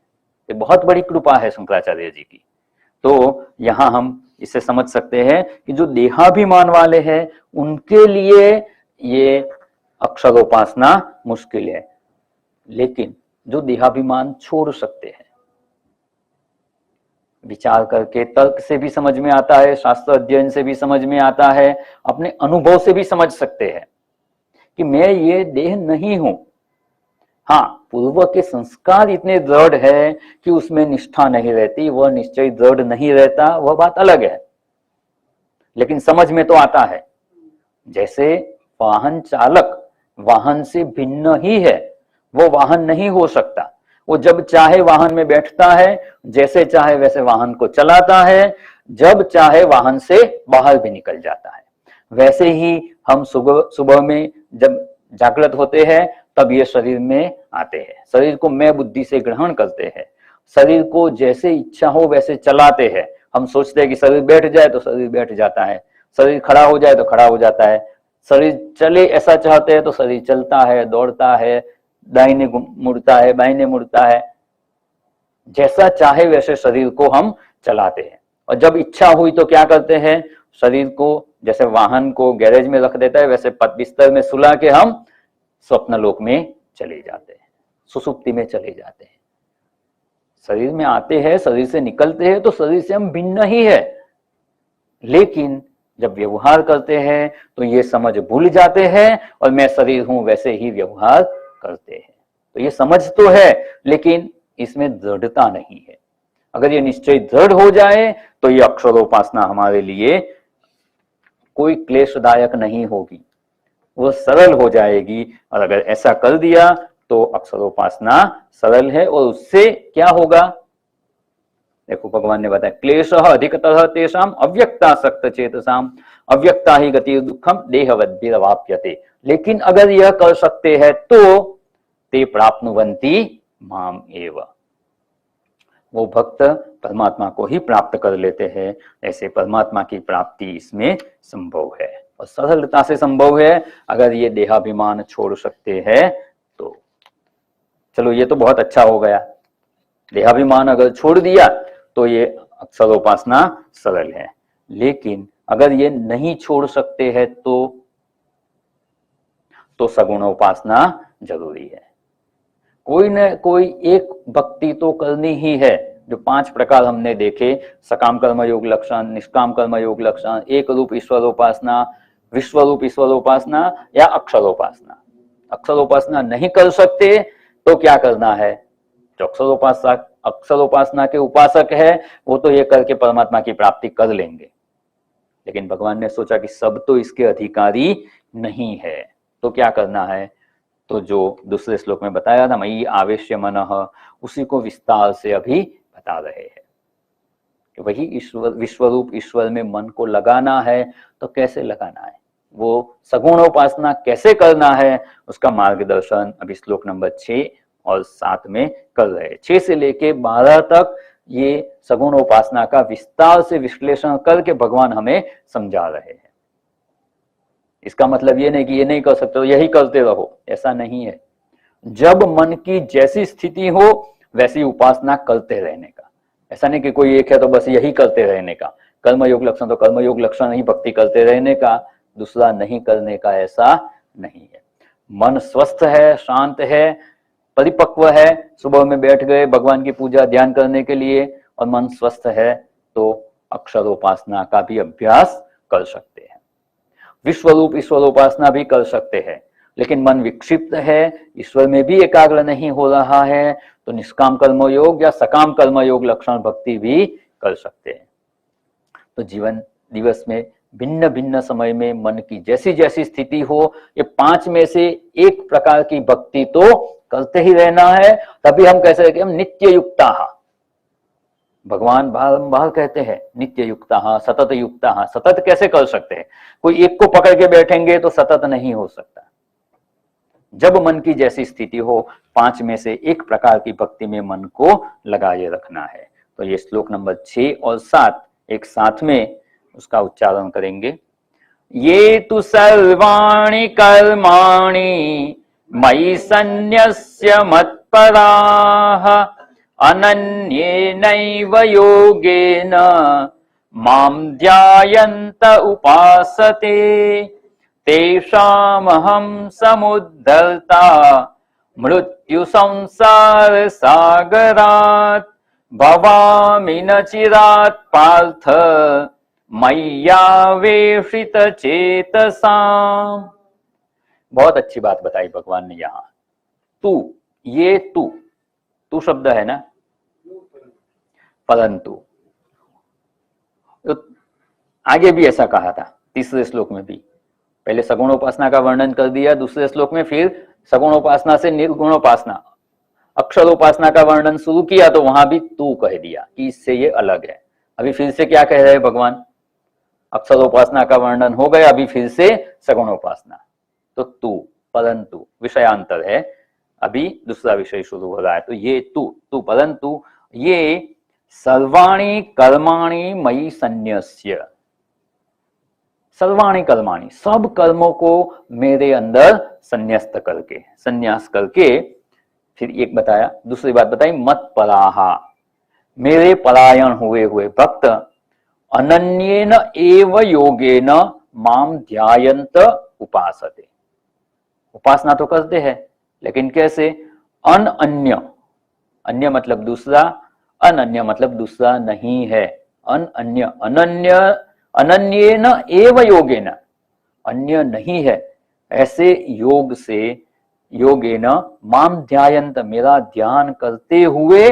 ये बहुत बड़ी कृपा है शंकराचार्य जी की। तो यहां हम इसे समझ सकते हैं कि जो देहाभिमान वाले हैं उनके लिए ये अक्षरोपासना मुश्किल है। लेकिन जो देहाभिमान छोड़ सकते हैं, विचार करके, तर्क से भी समझ में आता है, शास्त्र अध्ययन से भी समझ में आता है, अपने अनुभव से भी समझ सकते हैं कि मैं ये देह नहीं हूं। हाँ, पूर्व के संस्कार इतने दृढ़ है कि उसमें निष्ठा नहीं रहती, वह निश्चय दृढ़ नहीं रहता, वह बात अलग है। लेकिन समझ में तो आता है। जैसे वाहन चालक वाहन से भिन्न ही है, वो वाहन नहीं हो सकता। वो जब चाहे वाहन में बैठता है, जैसे चाहे वैसे वाहन को चलाता है, जब चाहे वाहन से बाहर भी निकल जाता है। वैसे ही हम सुबह में जब जागृत होते हैं तब ये शरीर में आते हैं, शरीर को मैं बुद्धि से ग्रहण करते हैं, शरीर को जैसे इच्छा हो वैसे चलाते हैं। हम सोचते हैं कि शरीर बैठ जाए तो शरीर बैठ जाता है, शरीर खड़ा हो जाए तो खड़ा हो जाता है, शरीर चले ऐसा चाहते हैं तो शरीर चलता है, दौड़ता है, दाहिने मुड़ता है, बाहिने मुड़ता है, जैसा चाहे वैसे शरीर को हम चलाते हैं। और जब इच्छा हुई तो क्या करते हैं? शरीर को जैसे वाहन को गैरेज में रख देता है, वैसे बिस्तर में सुला के हम स्वप्न लोक में चले जाते हैं, सुसुप्ति में चले जाते हैं। शरीर में आते हैं, शरीर से निकलते हैं, तो शरीर से हम भिन्न ही है। लेकिन जब व्यवहार करते हैं तो ये समझ भूल जाते हैं और मैं शरीर हूं वैसे ही व्यवहार करते हैं। तो ये समझ तो है लेकिन इसमें दृढ़ता नहीं है। अगर ये निश्चय दृढ़ हो जाए तो ये अक्षरोपासना हमारे लिए कोई क्लेशदायक नहीं होगी, वो सरल हो जाएगी। और अगर ऐसा कर दिया तो अक्षरोपासना सरल है। और उससे क्या होगा? देखो भगवान ने बताया, क्लेश अधिकतः तेषाम अव्यक्तासक्त चेतसाम अव्यक्ता ही गति दुखम देहवद्भिरवाप्यते। लेकिन अगर यह कर सकते हैं तो ते प्राप्नुवन्ति माम एव, वो भक्त परमात्मा को ही प्राप्त कर लेते हैं। ऐसे परमात्मा की प्राप्ति इसमें संभव है और सरलता से संभव है अगर ये देहाभिमान छोड़ सकते हैं तो। चलो ये तो बहुत अच्छा हो गया, देहाभिमान अगर छोड़ दिया तो ये अक्षरोपासना सरल है। लेकिन अगर ये नहीं छोड़ सकते हैं तो सगुण उपासना जरूरी है। कोई न कोई एक भक्ति तो करनी ही है। जो 5 प्रकार हमने देखे, सकाम कर्म योग लक्षण, निष्काम कर्म योग लक्षण, एक रूप ईश्वर उपासना, विश्व रूप ईश्वर उपासना या अक्षर उपासना। अक्षर उपासना नहीं कर सकते तो क्या करना है? जो अक्षर उपासना के उपासक है वो तो ये करके परमात्मा की प्राप्ति कर लेंगे, लेकिन भगवान ने सोचा कि सब तो इसके अधिकारी नहीं है, तो क्या करना है? तो जो दूसरे श्लोक में बताया था, मयि आवेश्य मनः, उसी को विस्तार से अभी बता रहे हैं कि वही ईश्वर, विश्वरूप ईश्वर में मन को लगाना है। तो कैसे लगाना है, वो सगुण उपासना कैसे करना है, उसका मार्गदर्शन अभी श्लोक नंबर 6 और 7 में कर रहे हैं। 6 से लेके 12 तक ये सगुण उपासना का विस्तार से विश्लेषण करके भगवान हमें समझा रहे हैं। इसका मतलब ये नहीं कि ये नहीं कर सकते हो यही करते रहो, ऐसा नहीं है। जब मन की जैसी स्थिति हो वैसी उपासना करते रहने का, ऐसा नहीं कि कोई एक है तो बस यही करते रहने का। कर्मयोग लक्षण तो कर्मयोग लक्षण ही भक्ति करते रहने का, दूसरा नहीं करने का, ऐसा नहीं है। मन स्वस्थ है, शांत है, परिपक्व है, सुबह में बैठ गए भगवान की पूजा ध्यान करने के लिए और मन स्वस्थ है तो अक्षर उपासना का भी अभ्यास कर सकते हैं, विश्वरूप ईश्वर उपासना भी कर सकते हैं। लेकिन मन विक्षिप्त है, ईश्वर में भी एकाग्र नहीं हो रहा है, तो निष्काम कर्मयोग या सकाम कर्मयोग लक्षण भक्ति भी कर सकते हैं। तो जीवन दिवस में भिन्न भिन्न समय में मन की जैसी जैसी स्थिति हो, ये 5 में से एक प्रकार की भक्ति तो करते ही रहना है। तभी हम कह सकते हैं हम नित्य युक्ता, भगवान बारंबार कहते हैं नित्य युक्ता, सतत युक्ता। सतत कैसे कर सकते हैं? कोई एक को पकड़ के बैठेंगे तो सतत नहीं हो सकता। जब मन की जैसी स्थिति हो, 5 में से एक प्रकार की भक्ति में मन को लगाए रखना है। तो ये श्लोक नंबर 6 और 7 एक साथ में उसका उच्चारण करेंगे। ये तु सर्वाणि कर्माणि मयि सन्न्यस्य मत्पराः अनन्येनैव योगेन मां ध्यायन्त उपासते तेषामहं समुद्धर्ता मृत्यु संसार सागरात् भवामि न चिरात् पार्थ मय्यावेशित चेतसाम्। बहुत अच्छी बात बताई भगवान ने यहाँ। तू, ये तू शब्द है ना, परंतु तो आगे भी ऐसा कहा था, तीसरे श्लोक में भी। पहले सगुण उपासना का वर्णन कर दिया, दूसरे श्लोक में फिर सगुण उपासना से निर्गुण उपासना, अक्षर उपासना का वर्णन शुरू किया, तो वहां भी तू कह दिया कि इससे ये अलग है। अभी फिर से क्या कह रहे हैं भगवान? अक्षर उपासना का वर्णन हो गया, अभी फिर से सगुण उपासना। तो तू, परंतु विषयांतर है, अभी दूसरा विषय शुरू हो रहा है। तो ये तू परंतु ये सर्वाणि कर्माणि मयि सन्न्यस्य, सर्वाणि कर्माणि, सब कर्मों को मेरे अंदर संन्यस्त करके, संन्यास करके, फिर एक बताया, दूसरी बात बताई, मत पराहा, मेरे परायण हुए भक्त, अनन्येन एव योगेन माम ध्यायन्त उपासते, उपासना तो करते हैं लेकिन कैसे? अन्य, अन्य मतलब दूसरा, अनन्य मतलब दूसरा नहीं है। अन्य, अनन्येन एव योगेन, अन्य नहीं है, ऐसे योग से, योगेन माम ध्यायन्त, मेरा ध्यान करते हुए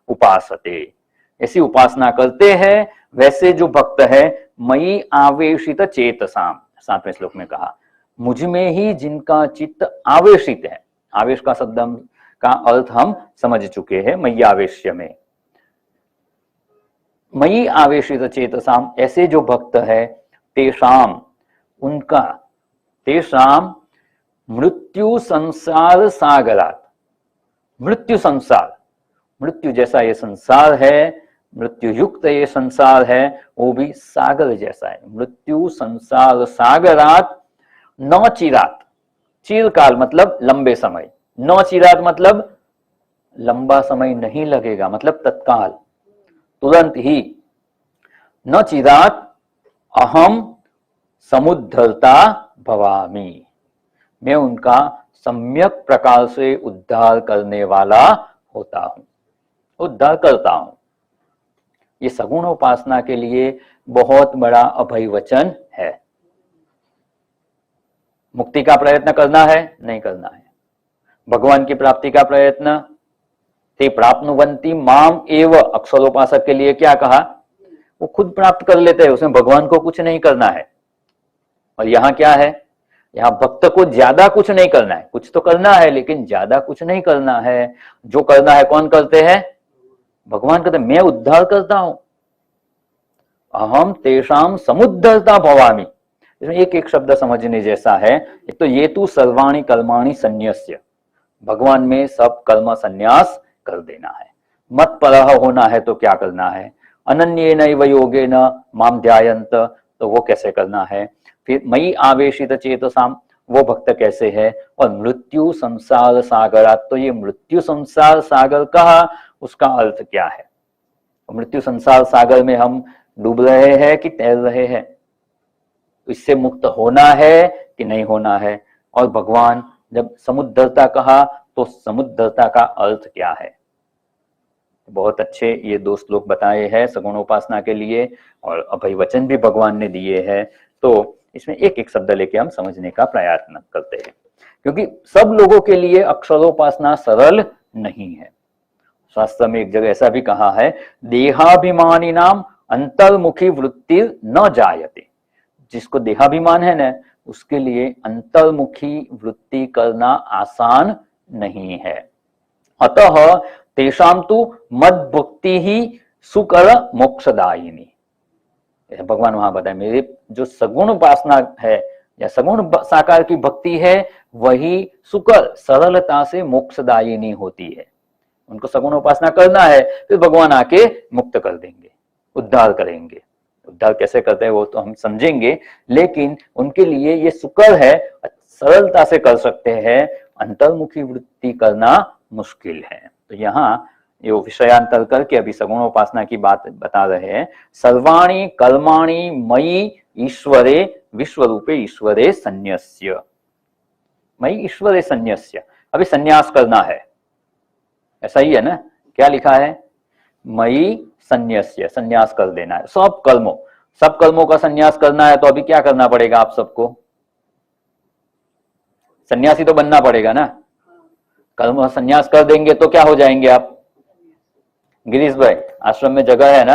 उपासते, ऐसी उपासना करते हैं वैसे जो भक्त है, मयि आवेशित चेतसाम, 7वें श्लोक में कहा, मुझ में ही जिनका चित्त आवेशित है। आवेश का शब्द का अर्थ हम समझ चुके हैं, मयि आवेश्य में, मयि आवेशित चेतसाम, ऐसे जो भक्त है, तेषाम, उनका, तेषाम मृत्यु संसार सागरात, मृत्यु संसार, मृत्यु जैसा ये संसार है, मृत्यु युक्त ये संसार है, वो भी सागर जैसा है। मृत्यु संसार सागरात न चिरात, चिरकाल मतलब लंबे समय, न चिरात मतलब लंबा समय नहीं लगेगा, मतलब तत्काल, तुरंत ही, न चिरात अहम समुद्धरता भवामि, मैं उनका सम्यक प्रकार से उद्धार करने वाला होता हूं, उद्धार करता हूं। ये सगुण उपासना के लिए बहुत बड़ा अभय वचन है। मुक्ति का प्रयत्न करना है, नहीं करना है। भगवान की प्राप्ति का प्रयत्न, ते प्राप्नुवन्ति माम एव, अक्षरोपासक के लिए क्या कहा, वो खुद प्राप्त कर लेते हैं, उसमें भगवान को कुछ नहीं करना है। और यहाँ क्या है, यहाँ भक्त को ज्यादा कुछ नहीं करना है, कुछ तो करना है लेकिन ज्यादा कुछ नहीं करना है। जो करना है कौन करते हैं, भगवान कहते, मैं उद्धार करता हूं। अहम तेषाम समुद्धरता भवामि, इसमें एक एक शब्द समझने जैसा है। एक तो ये तू सर्वाणि कर्माणि संन्यस्य, भगवान में सब कर्म संन्यास कर देना है। मत परह होना है तो क्या करना है, अनन्येनैव योगेन माम ध्यायन्त, तो वो कैसे करना है। फिर मयि आवेशित चेतसाम, वो भक्त कैसे है। और मृत्यु संसार सागरात, तो ये मृत्यु संसार सागर का उसका अर्थ क्या है। मृत्यु संसार सागर में हम डूब रहे हैं कि तैर रहे हैं, इससे मुक्त होना है कि नहीं होना है। और भगवान जब समुद्धरता कहा तो समुद्धरता का अर्थ क्या है। बहुत अच्छे ये दो श्लोक बताए हैं सगुणोपासना के लिए, और अभय वचन भी भगवान ने दिए हैं। तो इसमें एक एक शब्द लेके हम समझने का प्रयत्न करते हैं, क्योंकि सब लोगों के लिए अक्षरोपासना सरल नहीं है। शास्त्र में एक जगह ऐसा भी कहा है, देहाभिमानी नाम अंतर्मुखी वृत्ति न जायते, जिसको देहाभिमान है ना, उसके लिए अंतर्मुखी वृत्ति करना आसान नहीं है। अतः तेषाम तो मद भक्ति ही सुकर मोक्षदायिनी, भगवान वहां बताए, मेरे जो सगुण उपासना है या सगुण साकार की भक्ति है, वही सुकर सरलता से मोक्षदायिनी होती है। उनको सगुण उपासना करना है, फिर भगवान आके मुक्त कर देंगे, उद्धार करेंगे। उद्धार कैसे करते हैं वो तो हम समझेंगे, लेकिन उनके लिए ये सुकर है, सरलता से कर सकते हैं, अंतर्मुखी वृत्ति करना मुश्किल है। तो यहाँ ये विषयांतर करके अभी सगुणोपासना की बात बता रहे हैं। सर्वाणि कर्माणि मयि ईश्वरे विश्वरूपे ईश्वरे संन्यस्य, मयि ईश्वरे संन्यस्य, अभी संन्यास करना है, ऐसा ही है ना, क्या लिखा है, मयि संन्यस्य, संन्यास कर देना है। सब कर्मों का संन्यास करना है, तो अभी क्या करना पड़ेगा आप सबको, सन्यासी तो बनना पड़ेगा ना। कर्म संन्यास कर देंगे तो क्या हो जाएंगे आप, गिरीश भाई आश्रम में जगह है ना,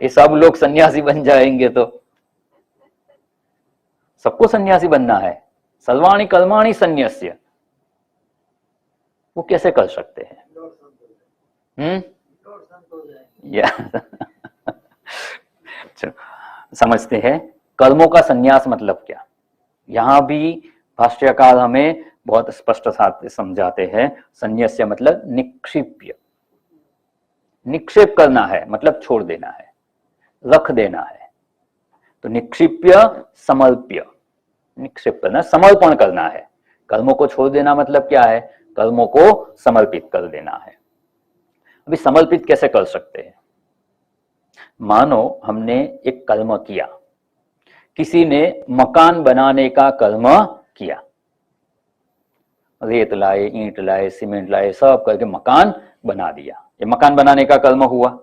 ये सब लोग सन्यासी बन जाएंगे, तो सबको सन्यासी बनना है। सर्वाणि कर्माणि संन्यस्य, वो कैसे कर सकते हैं, या समझते हैं कर्मों का संन्यास मतलब क्या। यहां भी भाष्यकार हमें बहुत स्पष्ट साथ समझाते हैं। संन्यास्य मतलब निक्षिप्य, निक्षेप करना है मतलब छोड़ देना है, रख देना है। तो निक्षिप्य समर्प्य, निक्षेप करना समर्पण करना है। कर्मों को छोड़ देना मतलब क्या है, कर्मों को समर्पित कर देना है। अभी समर्पित कैसे कर सकते हैं, मानो हमने एक कर्म किया, किसी ने मकान बनाने का कर्म किया, रेत लाए, ईंट लाए, सीमेंट लाए, सब करके मकान बना दिया, ये मकान बनाने का कर्म हुआ।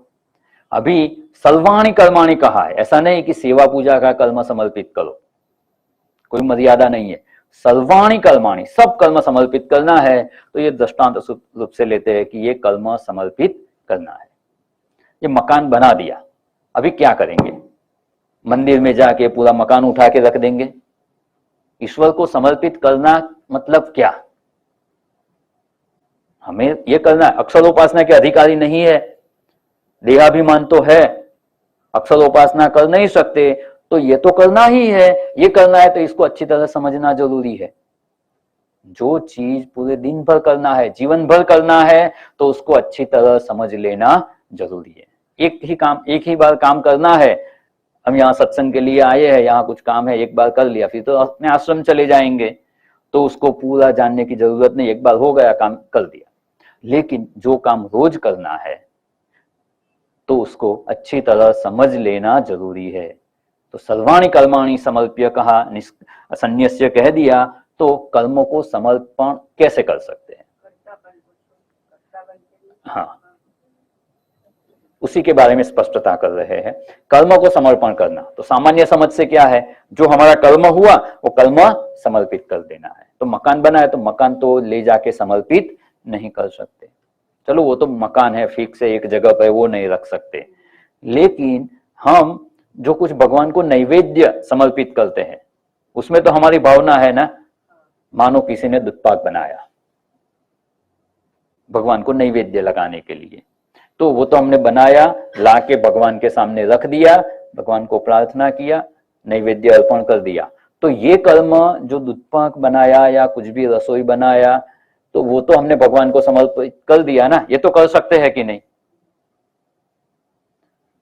अभी सर्वाणि कर्माणि कहा है, ऐसा नहीं कि सेवा पूजा का कर्म समर्पित करो, कोई मर्यादा नहीं है। सर्वाणि कर्माणि, सब कर्म समर्पित करना है। तो ये दृष्टांत रूप से लेते हैं कि ये कर्म समर्पित करना है। ये मकान बना दिया, अभी क्या करेंगे, मंदिर में जाके पूरा मकान उठा के रख देंगे। ईश्वर को समर्पित करना मतलब क्या, हमें ये करना है। अक्षरोपासना के अधिकारी नहीं है, देहाभिमान तो है, अक्षरोपासना कर नहीं सकते, तो ये तो करना ही है। ये करना है तो इसको अच्छी तरह समझना जरूरी है। जो चीज पूरे दिन भर करना है, जीवन भर करना है, तो उसको अच्छी तरह समझ लेना जरूरी है। एक ही बार काम करना है, हम यहाँ सत्संग के लिए आए हैं, यहाँ कुछ काम है, एक बार कर लिया, फिर तो अपने आश्रम चले जाएंगे, तो उसको पूरा जानने की जरूरत नहीं, एक बार हो गया काम कर दिया। लेकिन जो काम रोज करना है तो उसको अच्छी तरह समझ लेना जरूरी है। तो सर्वाणि कर्माणि समर्प्य कहा, संन्यस्य कह दिया, तो कर्मों को समर्पण कैसे कर सकते हैं? हाँ, उसी के बारे में स्पष्टता कर रहे हैं। कर्म को समर्पण करना, तो सामान्य समझ से क्या है, जो हमारा कर्म हुआ वो कर्म समर्पित कर देना है। तो मकान बना है तो मकान तो ले जाके समर्पित नहीं कर सकते, चलो वो तो मकान है फिक्स है एक जगह पे, वो नहीं रख सकते। लेकिन हम जो कुछ भगवान को नैवेद्य समर्पित करते हैं उसमें तो हमारी भावना है ना, मानो किसी ने दूध पाक बनाया भगवान को नैवेद्य लगाने के लिए, तो वो तो हमने बनाया, लाके भगवान के सामने रख दिया, भगवान को प्रार्थना किया, नैवेद्य अर्पण कर दिया। तो ये कर्म जो दूध पाक बनाया या कुछ भी रसोई बनाया, तो वो तो हमने भगवान को समर्पित कर दिया ना, ये तो कर सकते हैं कि नहीं?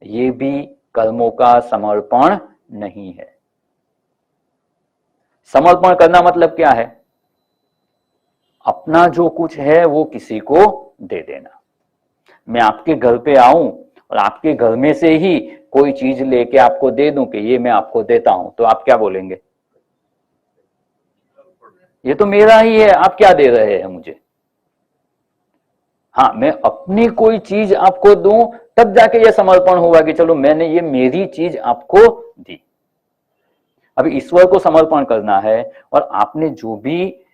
ये भी कर्मों का समर्पण नहीं है। समर्पण करना मतलब क्या है? अपना जो कुछ है वो किसी को दे देना। मैं आपके घर पे आऊं और आपके घर में से ही कोई चीज लेके आपको दे दूं कि ये मैं आपको देता हूं, तो आप क्या बोलेंगे? ये तो मेरा ही है, आप क्या दे रहे हैं मुझे? हाँ, मैं अपनी कोई चीज आपको दूं तब जाके ये समर्पण होगा कि चलो मैंने ये मेरी चीज आपको दी। अभी ईश्वर को समर्पण करना है और आपने जो भी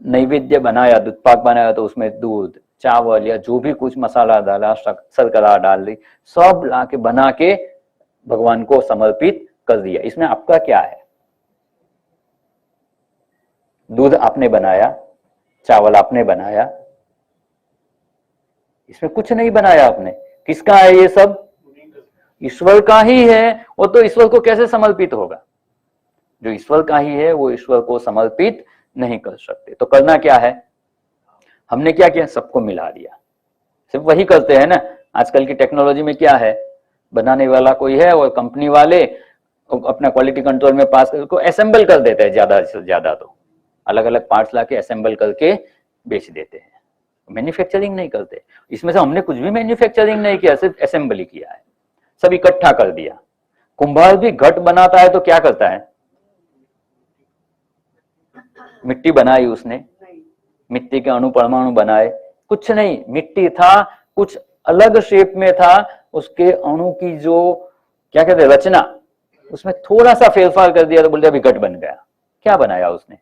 नैवेद्य बनाया, दूध पाक बनाया, तो उसमें दूध, चावल या जो भी कुछ मसाला डाला, शर्करा डाल दी, सब लाके बना के भगवान को समर्पित कर दिया। इसमें आपका क्या है? दूध आपने बनाया, चावल आपने बनाया, इसमें कुछ नहीं बनाया आपने। किसका है ये सब? ईश्वर का ही है। वो तो ईश्वर को कैसे समर्पित होगा? जो ईश्वर का ही है वो ईश्वर को समर्पित नहीं कर सकते। तो करना क्या है? हमने क्या किया? सबको मिला दिया। सिर्फ वही करते हैं ना। आजकल की टेक्नोलॉजी में क्या है, बनाने वाला कोई है और कंपनी वाले अपना क्वालिटी कंट्रोल में पास करके असेंबल कर देते हैं, ज्यादा से ज्यादा तो अलग अलग पार्ट्स लाके असेंबल करके बेच देते हैं, मैन्युफैक्चरिंग नहीं करते। इसमें से हमने कुछ भी मैन्युफैक्चरिंग नहीं किया, सिर्फ असेंबली किया है, सब इकट्ठा कर दिया। कुंभार भी घट बनाता है तो क्या करता है? मिट्टी बनाई उसने, मिट्टी के अणु परमाणु बनाए, कुछ नहीं, मिट्टी था, कुछ अलग शेप में था, उसके अणु की जो क्या कहते हैं रचना, उसमें थोड़ा सा फेरफार कर दिया तो बोलते अभी घट बन गया। क्या बनाया उसने?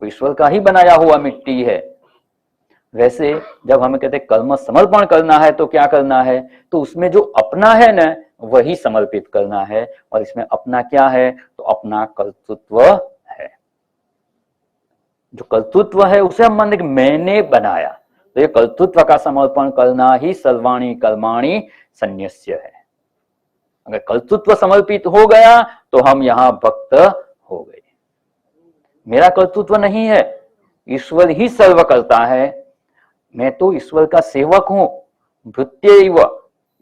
ईश्वर का ही बनाया हुआ मिट्टी है। वैसे जब हमें कहते हैं कर्म समर्पण करना है तो क्या करना है? तो उसमें जो अपना है ना वही समर्पित करना है। और इसमें अपना क्या है? तो अपना कर्तृत्व है। जो कर्तृत्व है उसे हम मानते मैंने बनाया, तो ये कर्तृत्व का समर्पण करना ही सर्वाणि कर्माणि संन्यस्य है। अगर कर्तृत्व समर्पित हो गया तो हम यहां भक्त हो गए। मेरा कर्तृत्व नहीं है, ईश्वर ही सर्व करता है। मैं तो ईश्वर का सेवक हूं। भृत्यैव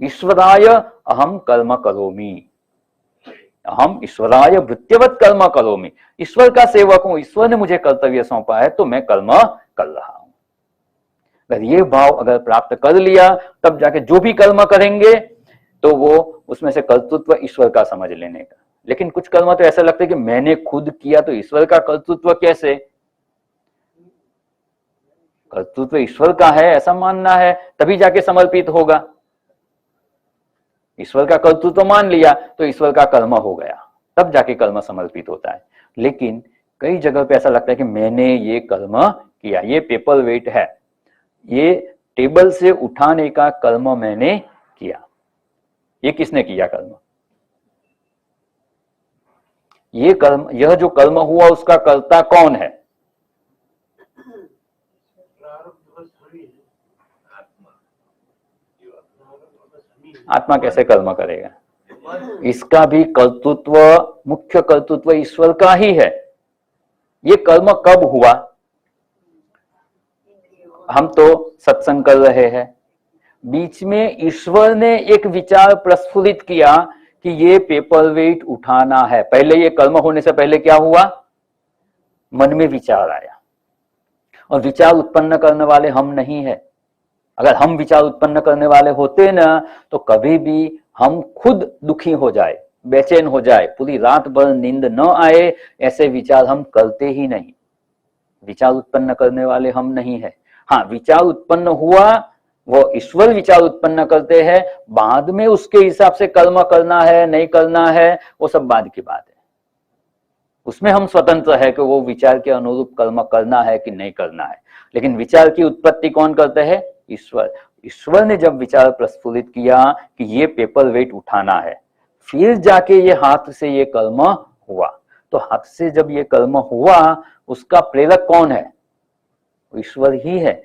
ईश्वराय अहम कर्म करोमि, हम ईश्वराय भृत्यवत कर्म करोमि। ईश्वर का सेवक हूं, ईश्वर ने मुझे कर्तव्य सौंपा है तो मैं कर्म कर रहा हूं। अगर ये भाव अगर प्राप्त कर लिया तब जाके जो भी कर्म करेंगे तो वो उसमें से कर्तृत्व ईश्वर का समझ लेने का। लेकिन कुछ कर्म तो ऐसा लगता है कि मैंने खुद किया तो ईश्वर का कर्तृत्व कैसे? कर्तृत्व ईश्वर का है ऐसा मानना है तभी जाके समर्पित होगा। ईश्वर का कर्तृत्व मान लिया तो ईश्वर का कर्म हो गया, तब जाके कर्म समर्पित होता है। लेकिन कई जगह पे ऐसा लगता है कि मैंने ये कर्म किया, ये पेपर वेट है, ये टेबल से उठाने का कर्म मैंने किया। ये किसने किया कर्म? ये कर्म, यह जो कर्म हुआ उसका कर्ता कौन है? आत्मा कैसे कर्म करेगा? इसका भी कर्तृत्व, मुख्य कर्तृत्व ईश्वर का ही है। ये कर्म कब हुआ? हम तो सत्संग कर रहे हैं, बीच में ईश्वर ने एक विचार प्रस्फुरित किया कि ये पेपर वेट उठाना है। पहले ये कर्म होने से पहले क्या हुआ? मन में विचार आया, और विचार उत्पन्न करने वाले हम नहीं है। अगर हम विचार उत्पन्न करने वाले होते ना तो कभी भी हम खुद दुखी हो जाए, बेचैन हो जाए, पूरी रात भर नींद न आए, ऐसे विचार हम करते ही नहीं। विचार उत्पन्न करने वाले हम नहीं है। हाँ, विचार उत्पन्न हुआ, वो ईश्वर विचार उत्पन्न करते हैं, बाद में उसके हिसाब से कर्म करना है नहीं करना है वो सब बाद की बात है। उसमें हम स्वतंत्र है कि वो विचार के अनुरूप कर्म करना है कि नहीं करना है। लेकिन विचार की उत्पत्ति कौन करते हैं? ईश्वर। ईश्वर ने जब विचार प्रस्फुरित किया कि ये पेपर वेट उठाना है, फिर जाके ये हाथ से ये कर्म हुआ। तो हाथ से जब ये कर्म हुआ, उसका प्रेरक कौन है? ईश्वर ही है।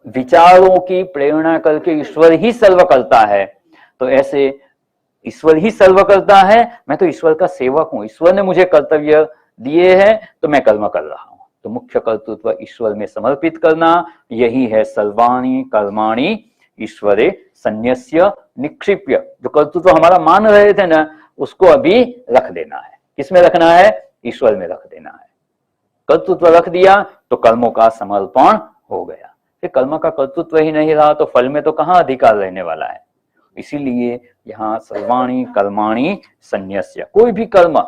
विचारों की प्रेरणा करके ईश्वर ही सर्व करता है। तो ऐसे ईश्वर ही सर्व करता है, मैं तो ईश्वर का सेवक हूं, ईश्वर ने मुझे कर्तव्य दिए हैं तो मैं कर्म कर रहा हूं। तो मुख्य कर्तृत्व ईश्वर में समर्पित करना, यही है सर्वाणि कर्माणि ईश्वरे संन्यस्य निक्षिप्य। जो कर्तृत्व हमारा मान रहे थे ना, उसको अभी रख देना है। किसमें रखना है? ईश्वर में रख देना है। कर्तृत्व रख दिया तो कर्मों का समर्पण हो गया। फिर कर्म का कर्तृत्व ही नहीं रहा तो फल में तो कहां अधिकार रहने वाला है। इसीलिए यहाँ सर्वाणि कर्माणि संन्यस्य, कोई भी कर्म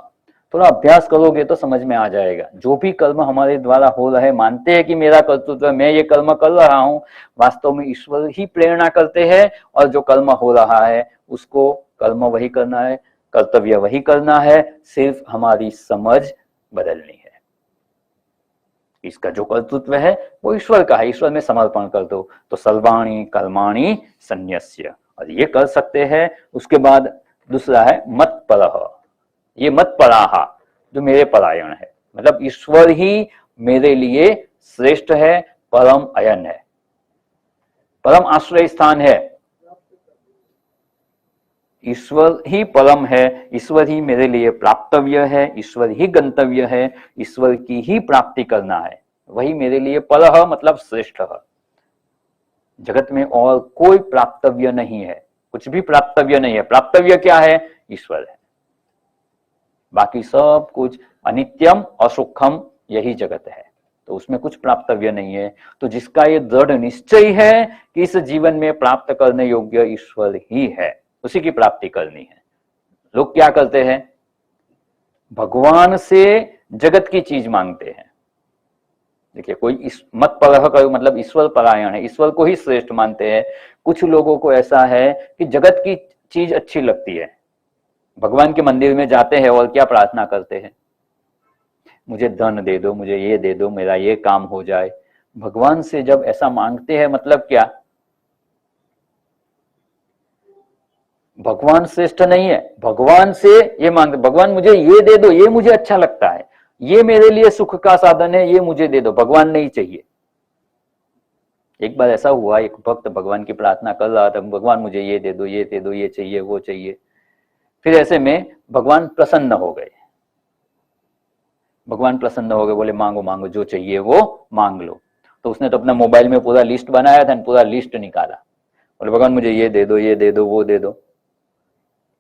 थोड़ा अभ्यास करोगे तो समझ में आ जाएगा। जो भी कर्म हमारे द्वारा हो रहे, मानते हैं कि मेरा कर्तृत्व, मैं ये कर्म कर रहा हूं, वास्तव में ईश्वर ही प्रेरणा करते हैं। और जो कर्म हो रहा है उसको कर्म वही करना है, कर्तव्य वही करना है, सिर्फ हमारी समझ बदलनी है। इसका जो कर्तृत्व है वो ईश्वर का है, ईश्वर में समर्पण कर दो। तो सर्वाणि कर्माणि संन्यस्य, और ये कर सकते हैं। उसके बाद दूसरा है मत परह। ये मत पराहा, जो मेरे परायण है, मतलब ईश्वर ही मेरे लिए श्रेष्ठ है, परम अयन है, परम आश्रय स्थान है। ईश्वर ही परम है, ईश्वर ही मेरे लिए प्राप्तव्य है, ईश्वर ही गंतव्य है, ईश्वर की ही प्राप्ति करना है, वही मेरे लिए परह मतलब श्रेष्ठ है। जगत में और कोई प्राप्तव्य नहीं है, कुछ भी प्राप्तव्य नहीं है। प्राप्तव्य क्या है? ईश्वर है। बाकी सब कुछ अनित्यम असुखम, यही जगत है, तो उसमें कुछ प्राप्तव्य नहीं है। तो जिसका ये दृढ़ निश्चय है कि इस जीवन में प्राप्त करने योग्य ईश्वर ही है, उसी की प्राप्ति करनी है। लोग क्या करते हैं? भगवान से जगत की चीज मांगते हैं। देखिए, कोई मत परह का मतलब ईश्वर परायण है, ईश्वर को ही श्रेष्ठ मानते हैं। कुछ लोगों को ऐसा है कि जगत की चीज अच्छी लगती है, भगवान के मंदिर में जाते हैं और क्या प्रार्थना करते हैं? मुझे धन दे दो, मुझे ये दे दो, मेरा ये काम हो जाए। भगवान से जब ऐसा मांगते हैं, मतलब क्या? भगवान श्रेष्ठ नहीं है। भगवान से ये मांगते, भगवान मुझे ये दे दो, ये मुझे अच्छा लगता है, ये मेरे लिए सुख का साधन है, ये मुझे दे दो, भगवान नहीं चाहिए। एक बार ऐसा हुआ, एक भक्त भगवान की प्रार्थना कर रहा था, भगवान मुझे ये दे दो, ये दे दो, ये चाहिए, वो चाहिए। फिर ऐसे में भगवान प्रसन्न हो गए। भगवान प्रसन्न हो गए, बोले मांगो मांगो, जो चाहिए वो मांग लो। तो उसने तो अपना मोबाइल में पूरा लिस्ट बनाया था, पूरा लिस्ट निकाला, बोले भगवान मुझे ये दे दो, ये दे दो, वो दे दो।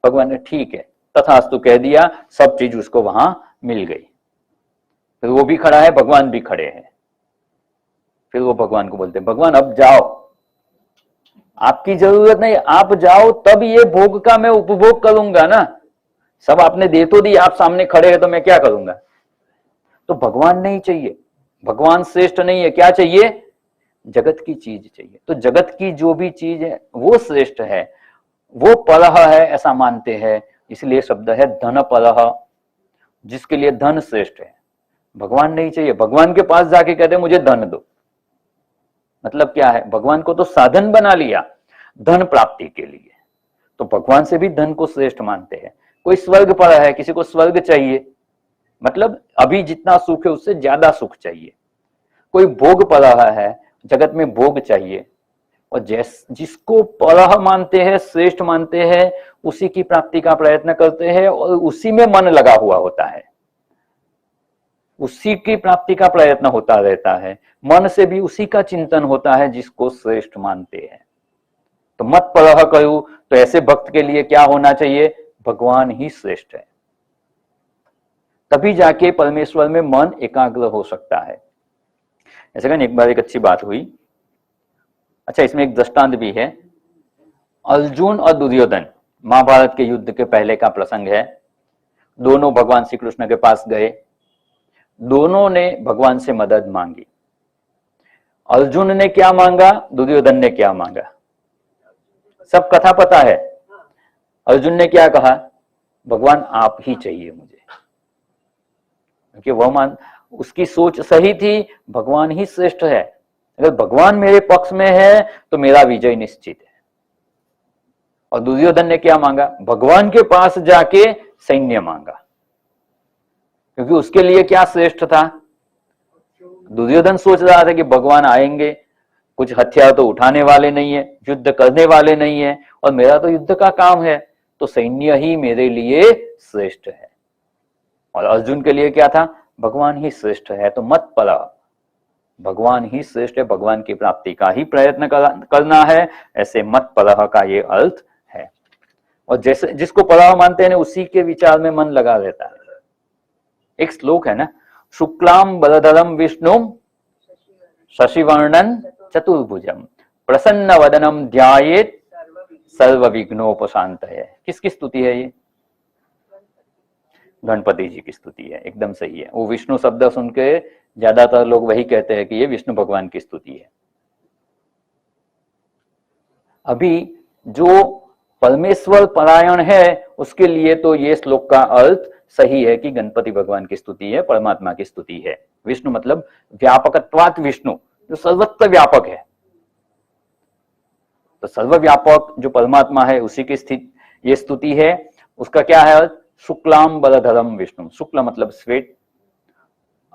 भगवान ने ठीक है तथास्तु कह दिया, सब चीज उसको वहां मिल गई। फिर वो भी खड़ा है, भगवान भी खड़े हैं। फिर वो भगवान को बोलते, भगवान अब जाओ, आपकी जरूरत नहीं, आप जाओ, तब ये भोग का मैं उपभोग करूंगा ना। सब आपने दे तो दी, आप सामने खड़े हैं तो मैं क्या करूंगा? तो भगवान नहीं चाहिए, भगवान श्रेष्ठ नहीं है। क्या चाहिए? जगत की चीज चाहिए। तो जगत की जो भी चीज है वो श्रेष्ठ है, वो परह है, ऐसा मानते हैं। इसलिए शब्द है धन परह, जिसके लिए धन श्रेष्ठ है। भगवान नहीं चाहिए, भगवान के पास जाके कहते मुझे धन दो, मतलब क्या है? भगवान को तो साधन बना लिया धन प्राप्ति के लिए, तो भगवान से भी धन को श्रेष्ठ मानते हैं। कोई स्वर्ग पर है, किसी को स्वर्ग चाहिए, मतलब अभी जितना सुख है उससे ज्यादा सुख चाहिए। कोई भोग पर है, जगत में भोग चाहिए, और जिसको परह मानते हैं, श्रेष्ठ मानते हैं, उसी की प्राप्ति का प्रयत्न करते हैं और उसी में मन लगा हुआ होता है, उसी की प्राप्ति का प्रयत्न होता रहता है। मन से भी उसी का चिंतन होता है जिसको श्रेष्ठ मानते हैं। तो मत परह कहूं तो ऐसे भक्त के लिए क्या होना चाहिए? भगवान ही श्रेष्ठ है, तभी जाके परमेश्वर में मन एकाग्र हो सकता है। ऐसे कहने एक बार एक अच्छी बात हुई। अच्छा, इसमें एक दृष्टांत भी है। अर्जुन और दुर्योधन, महाभारत के युद्ध के पहले का प्रसंग है। दोनों भगवान श्री कृष्ण के पास गए, दोनों ने भगवान से मदद मांगी। अर्जुन ने क्या मांगा, दुर्योधन ने क्या मांगा, सब कथा पता है। अर्जुन ने क्या कहा, भगवान आप ही चाहिए मुझे, क्योंकि वह उसकी सोच सही थी, भगवान ही श्रेष्ठ है, अगर भगवान मेरे पक्ष में है तो मेरा विजय निश्चित है। और दुर्योधन ने क्या मांगा, भगवान के पास जाके सैन्य मांगा, क्योंकि उसके लिए क्या श्रेष्ठ था। दुर्योधन सोच रहा था कि भगवान आएंगे, कुछ हथियार तो उठाने वाले नहीं है, युद्ध करने वाले नहीं है, और मेरा तो युद्ध का काम है, तो सैन्य ही मेरे लिए श्रेष्ठ है। और अर्जुन के लिए क्या था, भगवान ही श्रेष्ठ है तो मत पड़ा, भगवान ही श्रेष्ठ है, भगवान की प्राप्ति का ही प्रयत्न करना है, ऐसे मत पलह का ये अर्थ है। और जैसे जिसको पलह मानते हैं उसी के विचार में मन लगा रहता है। एक श्लोक है ना, शुक्लाम बलधरम विष्णु शशिवर्णन चतुर्भुजम प्रसन्न वदनम ध्यायेत सर्व विघ्नोपशांतये। किसकी स्तुति है ये, गणपति जी की स्तुति है, एकदम सही है। वो विष्णु शब्द सुन के ज्यादातर लोग वही कहते हैं कि ये विष्णु भगवान की स्तुति है। अभी जो परमेश्वर परायण है उसके लिए तो ये श्लोक का अर्थ सही है कि गणपति भगवान की स्तुति है, परमात्मा की स्तुति है। विष्णु मतलब व्यापकत्वात् विष्णु, जो सर्वत्र व्यापक है। तो सर्वव्यापक जो परमात्मा है उसी की स्थिति ये स्तुति है। उसका क्या है अर्थ, शुक्लाम बलधरम विष्णु, शुक्ल मतलब श्वेत,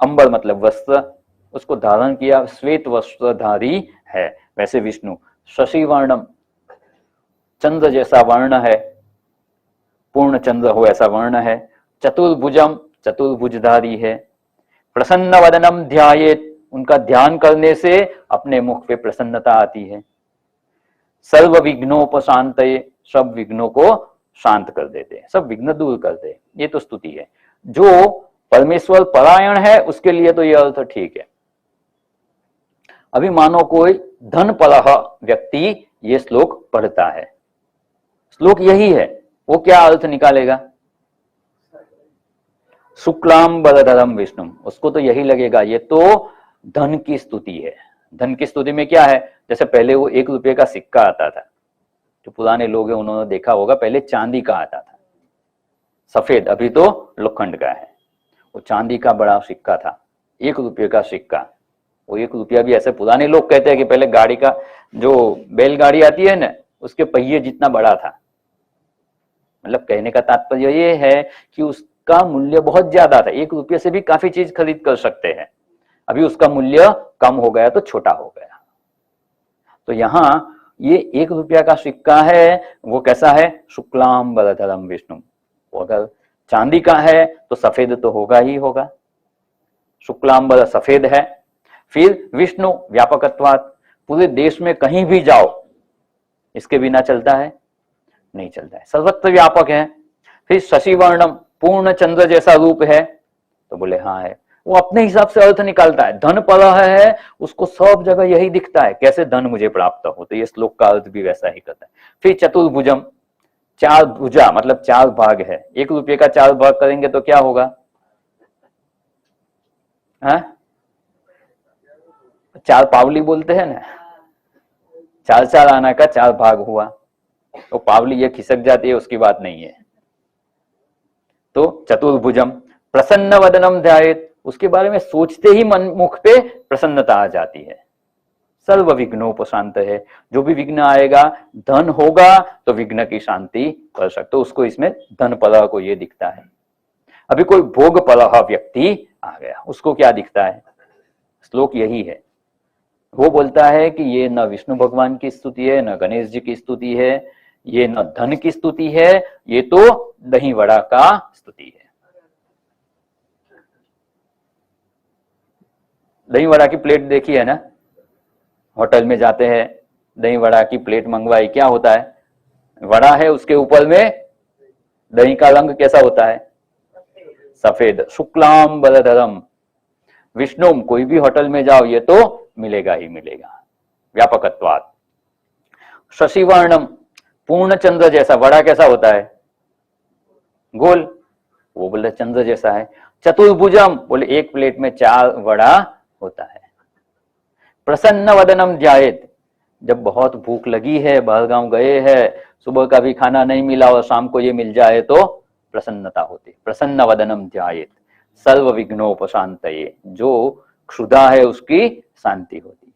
अंबर मतलब वस्त्र, उसको धारण किया, श्वेत वस्त्रधारी है। वैसे विष्णु शशि वर्णम, चंद्र जैसा वर्ण है, पूर्ण चंद्र हो ऐसा वर्ण है। चतुर्भुजम, चतुर्भुजधारी है। प्रसन्न वदनम ध्यायेत, उनका ध्यान करने से अपने मुख पे प्रसन्नता आती है। सर्व विघ्नोपशांतये, सब विघ्नों को शांत कर देते हैं, सब विघ्न दूर करते हैं। ये तो स्तुति है। जो परमेश्वर परायण है उसके लिए तो यह अर्थ ठीक है। अभी मानो कोई धन परह व्यक्ति ये श्लोक पढ़ता है, श्लोक यही है, वो क्या अर्थ निकालेगा, शुक्लाम बलधरम विष्णु, उसको तो यही लगेगा ये तो धन की स्तुति है। धन की स्तुति में क्या है, जैसे पहले वो 1 रुपये का सिक्का आता था, जो पुराने लोग हैं उन्होंने देखा होगा, पहले चांदी का आता था सफेद, अभी तो लोखंड का है। वो चांदी का बड़ा सिक्का था, 1 रुपये का सिक्का। वो 1 रुपया भी ऐसे पुराने लोग कहते हैं कि पहले गाड़ी का जो बैलगाड़ी आती है ना, उसके पहिए जितना बड़ा था। मतलब कहने का तात्पर्य ये है कि उसका मूल्य बहुत ज्यादा था, 1 रुपये से भी काफी चीज खरीद कर सकते हैं। अभी उसका मूल्य कम हो गया तो छोटा हो गया। तो यहाँ ये 1 रुपया का सिक्का है, वो कैसा है, शुक्लाम बलधरम विष्णु। अगर चांदी का है तो सफेद तो होगा ही होगा, शुक्लाम बल सफेद है। फिर विष्णु व्यापकत्वात्, पूरे देश में कहीं भी जाओ इसके बिना चलता है, नहीं चलता है, सर्वत्र व्यापक है। फिर शशि वर्णम, पूर्ण चंद्र जैसा रूप है, तो बोले हाँ है। वो अपने हिसाब से अर्थ निकालता है। धन परह है, उसको सब जगह यही दिखता है, कैसे धन मुझे प्राप्त हो, तो ये श्लोक का अर्थ भी वैसा ही करता है। फिर चतुर्भुजम, 4 भुजा मतलब 4 भाग है। 1 रुपये का 4 भाग करेंगे तो क्या होगा, हाँ 4 पावली बोलते हैं ना, 4 आना का 4 भाग हुआ। तो पावली ये खिसक जाती है उसकी बात नहीं है। तो चतुर्भुजम, प्रसन्न वदनम ध्यायेत, उसके बारे में सोचते ही मन मुख पे प्रसन्नता आ जाती है। सर्व विघ्नोपशांत है, जो भी विघ्न आएगा, धन होगा तो विघ्न की शांति कर सकते हो। उसको इसमें धन परह को ये दिखता है। अभी कोई भोग परह व्यक्ति आ गया, उसको क्या दिखता है, श्लोक यही है। वो बोलता है कि ये न विष्णु भगवान की स्तुति है, न गणेश जी की स्तुति है, ये न धन की स्तुति है, ये तो दही वड़ा का स्तुति है। दही वड़ा की प्लेट देखी है ना, होटल में जाते हैं, दही वड़ा की प्लेट मंगवाई, क्या होता है, वड़ा है उसके ऊपर में दही का रंग कैसा होता है, सफेद। शुक्लाम बलधरम विष्णु, कोई भी होटल में जाओ ये तो मिलेगा ही मिलेगा, व्यापकत्वात्। शशिवर्णम, पूर्ण चंद्र जैसा। वड़ा कैसा होता है? गोल। वो बोले चंद्र जैसा है। चतुर्भुजम, बोले एक प्लेट में 4 वड़ा होता है। प्रसन्न वदनम ध्यायेत, जब बहुत भूख लगी है, बाहर गांव गए हैं, सुबह का भी खाना नहीं मिला और शाम को ये मिल जाए तो प्रसन्नता होती। प्रसन्न वदनम ध्यायेत सर्व विघ्नोपशांतये, जो क्षुधा है उसकी शांति होती है।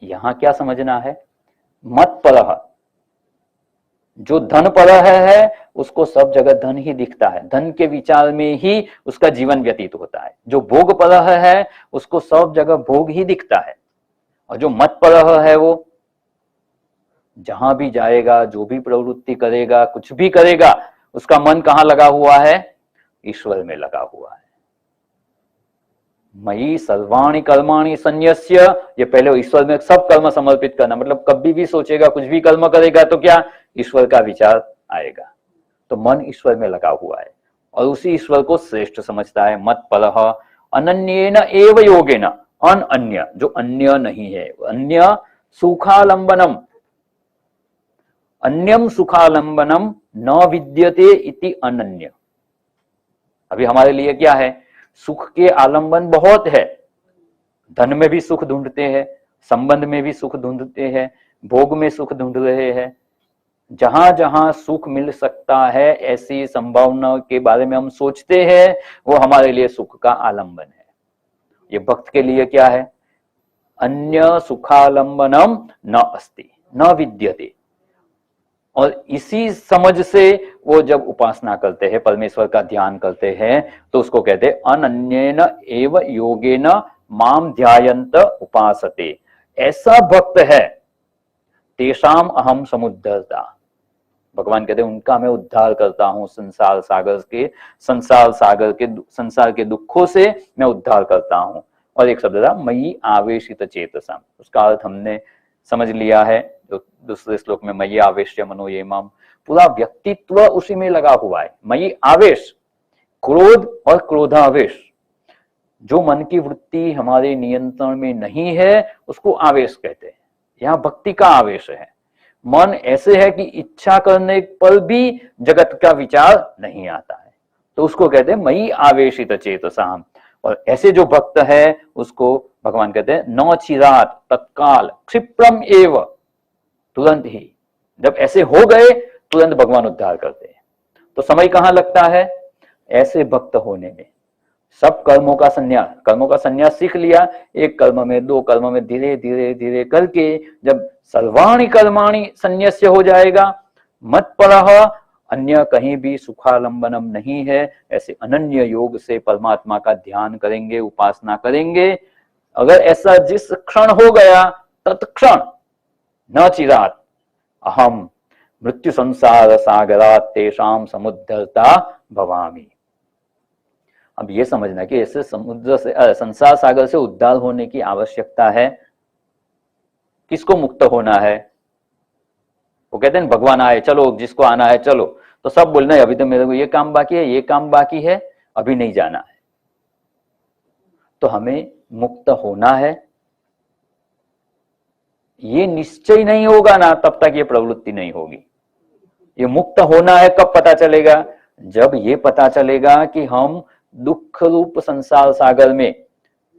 यहां क्या समझना है? मत परह, जो धन परह है उसको सब जगह धन ही दिखता है, धन के विचार में ही उसका जीवन व्यतीत होता है। जो भोग परह है उसको सब जगह भोग ही दिखता है। और जो मत परह है वो जहां भी जाएगा, जो भी प्रवृत्ति करेगा, कुछ भी करेगा, उसका मन कहां लगा हुआ है? ईश्वर में लगा हुआ है। मयि सर्वाणि कर्माणि संन्यस्य, ये पहले ईश्वर में सब कर्म समर्पित करना, मतलब कभी भी सोचेगा, कुछ भी कर्म करेगा तो क्या? ईश्वर का विचार आएगा। तो मन ईश्वर में लगा हुआ है और उसी ईश्वर को श्रेष्ठ समझता है। मत परह अनन्येन एव योगेन, अन्य, जो अन्य नहीं है, अन्य सुखालंबनम, अन्यम सुखालंबनम न विद्यते इति अनन्य। अभी हमारे लिए क्या है? सुख के आलंबन बहुत है, धन में भी सुख ढूंढते हैं, संबंध में भी सुख ढूंढते हैं, भोग में सुख ढूंढ रहे हैं। जहां जहां सुख मिल सकता है ऐसी संभावना के बारे में हम सोचते हैं, वो हमारे लिए सुख का आलंबन है। ये भक्त के लिए क्या है? अन्य सुखालंबनम न अस्ति न विद्यते। और इसी समझ से वो जब उपासना करते हैं, परमेश्वर का ध्यान करते हैं, तो उसको कहते हैं अनन्येन एव योगेन माम ध्यायन्त उपासते। ऐसा भक्त है, तेषाम अहम समुद्धरता, भगवान कहते हैं उनका मैं उद्धार करता हूं। संसार के दुखों से मैं उद्धार करता हूं। और एक शब्द था मयि आवेशित चेतसा, उसका अर्थ हमने समझ लिया है, जो दूसरे श्लोक में मयि आवेश्य मनो ये माम, पूरा व्यक्तित्व उसी में लगा हुआ है। मयि आवेश, क्रोध और क्रोधावेश, जो मन की वृत्ति हमारे नियंत्रण में नहीं है उसको आवेश कहते हैं। यहाँ भक्ति का आवेश है। मन ऐसे है कि इच्छा करने पर भी जगत का विचार नहीं आता है, तो उसको कहते हैं मयि आवेशित चेतसाम। और ऐसे जो भक्त है उसको भगवान कहते हैं न चिरात तत्काल क्षिप्रम एव, तुरंत ही, जब ऐसे हो गए तुरंत भगवान उद्धार करते हैं। तो समय कहां लगता है? ऐसे भक्त होने में। सब कर्मों का संन्यास सीख लिया, एक कर्म में, 2 कर्म में, धीरे धीरे धीरे करके जब सर्वाणि कर्माणि संन्यास्य हो जाएगा, मत परह, अन्य कहीं भी सुखालंबनम नहीं है, ऐसे अनन्य योग से परमात्मा का ध्यान करेंगे, उपासना करेंगे। अगर ऐसा जिस क्षण हो गया तत्क्षण न चिरात अहम मृत्यु संसार सागरात तेषाम समुद्धरता भवामि। अब ये समझना कि ऐसे समुद्र से, संसार सागर से उद्धार होने की आवश्यकता है। किसको मुक्त होना है? वो कहते हैं भगवान आए, चलो जिसको आना है चलो, तो सब बोलना है अभी तो मेरे को ये काम बाकी है, ये काम बाकी है, अभी नहीं जाना है। तो हमें मुक्त होना है, ये निश्चय नहीं होगा ना तब तक ये प्रवृत्ति नहीं होगी। ये मुक्त होना है कब पता चलेगा? जब ये पता चलेगा कि हम दुख रूप संसार सागर में,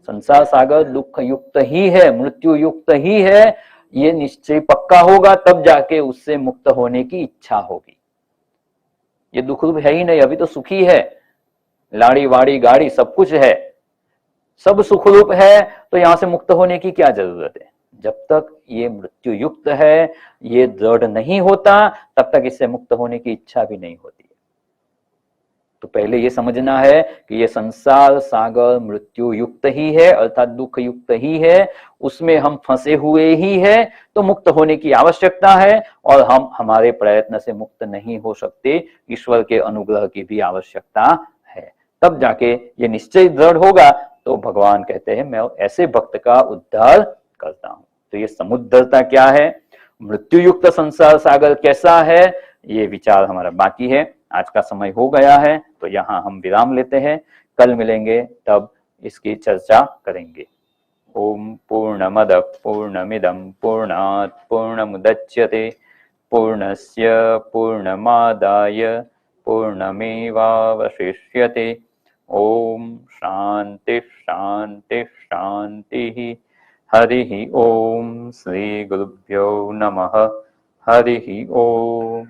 संसार सागर दुख युक्त ही है, मृत्यु युक्त ही है, ये निश्चय पक्का होगा, तब जाके उससे मुक्त होने की इच्छा होगी। ये दुख रूप है ही नहीं, अभी तो सुखी है, लाड़ी वाड़ी गाड़ी सब कुछ है, सब सुख रूप है, तो यहां से मुक्त होने की क्या जरूरत है? जब तक ये मृत्यु युक्त है, ये दृढ़ नहीं होता, तब तक इससे मुक्त होने की इच्छा भी नहीं होती। तो पहले ये समझना है कि ये संसार सागर मृत्यु युक्त ही है, अर्थात दुख युक्त ही है, उसमें हम फंसे हुए ही है, तो मुक्त होने की आवश्यकता है। और हम हमारे प्रयत्न से मुक्त नहीं हो सकते, ईश्वर के अनुग्रह की भी आवश्यकता है। तब जाके ये निश्चय दृढ़ होगा, तो भगवान कहते हैं मैं ऐसे भक्त का उद्धार करता हूं। तो ये समुद्धरता क्या है, मृत्यु युक्त संसार सागर कैसा है, ये विचार हमारा बाकी है। आज का समय हो गया है, तो यहाँ हम विराम लेते हैं। कल मिलेंगे तब इसकी चर्चा करेंगे। ओम पूर्णमद पूर्णमिदं पूर्णात् पूर्णमुदच्यते पूर्णस्य पूर्णमादाय पूर्णमेवावशिष्यते। ओम शांति शांति शांति। हरि ओम। श्री गुरुभ्यो नमः। हरि ओम।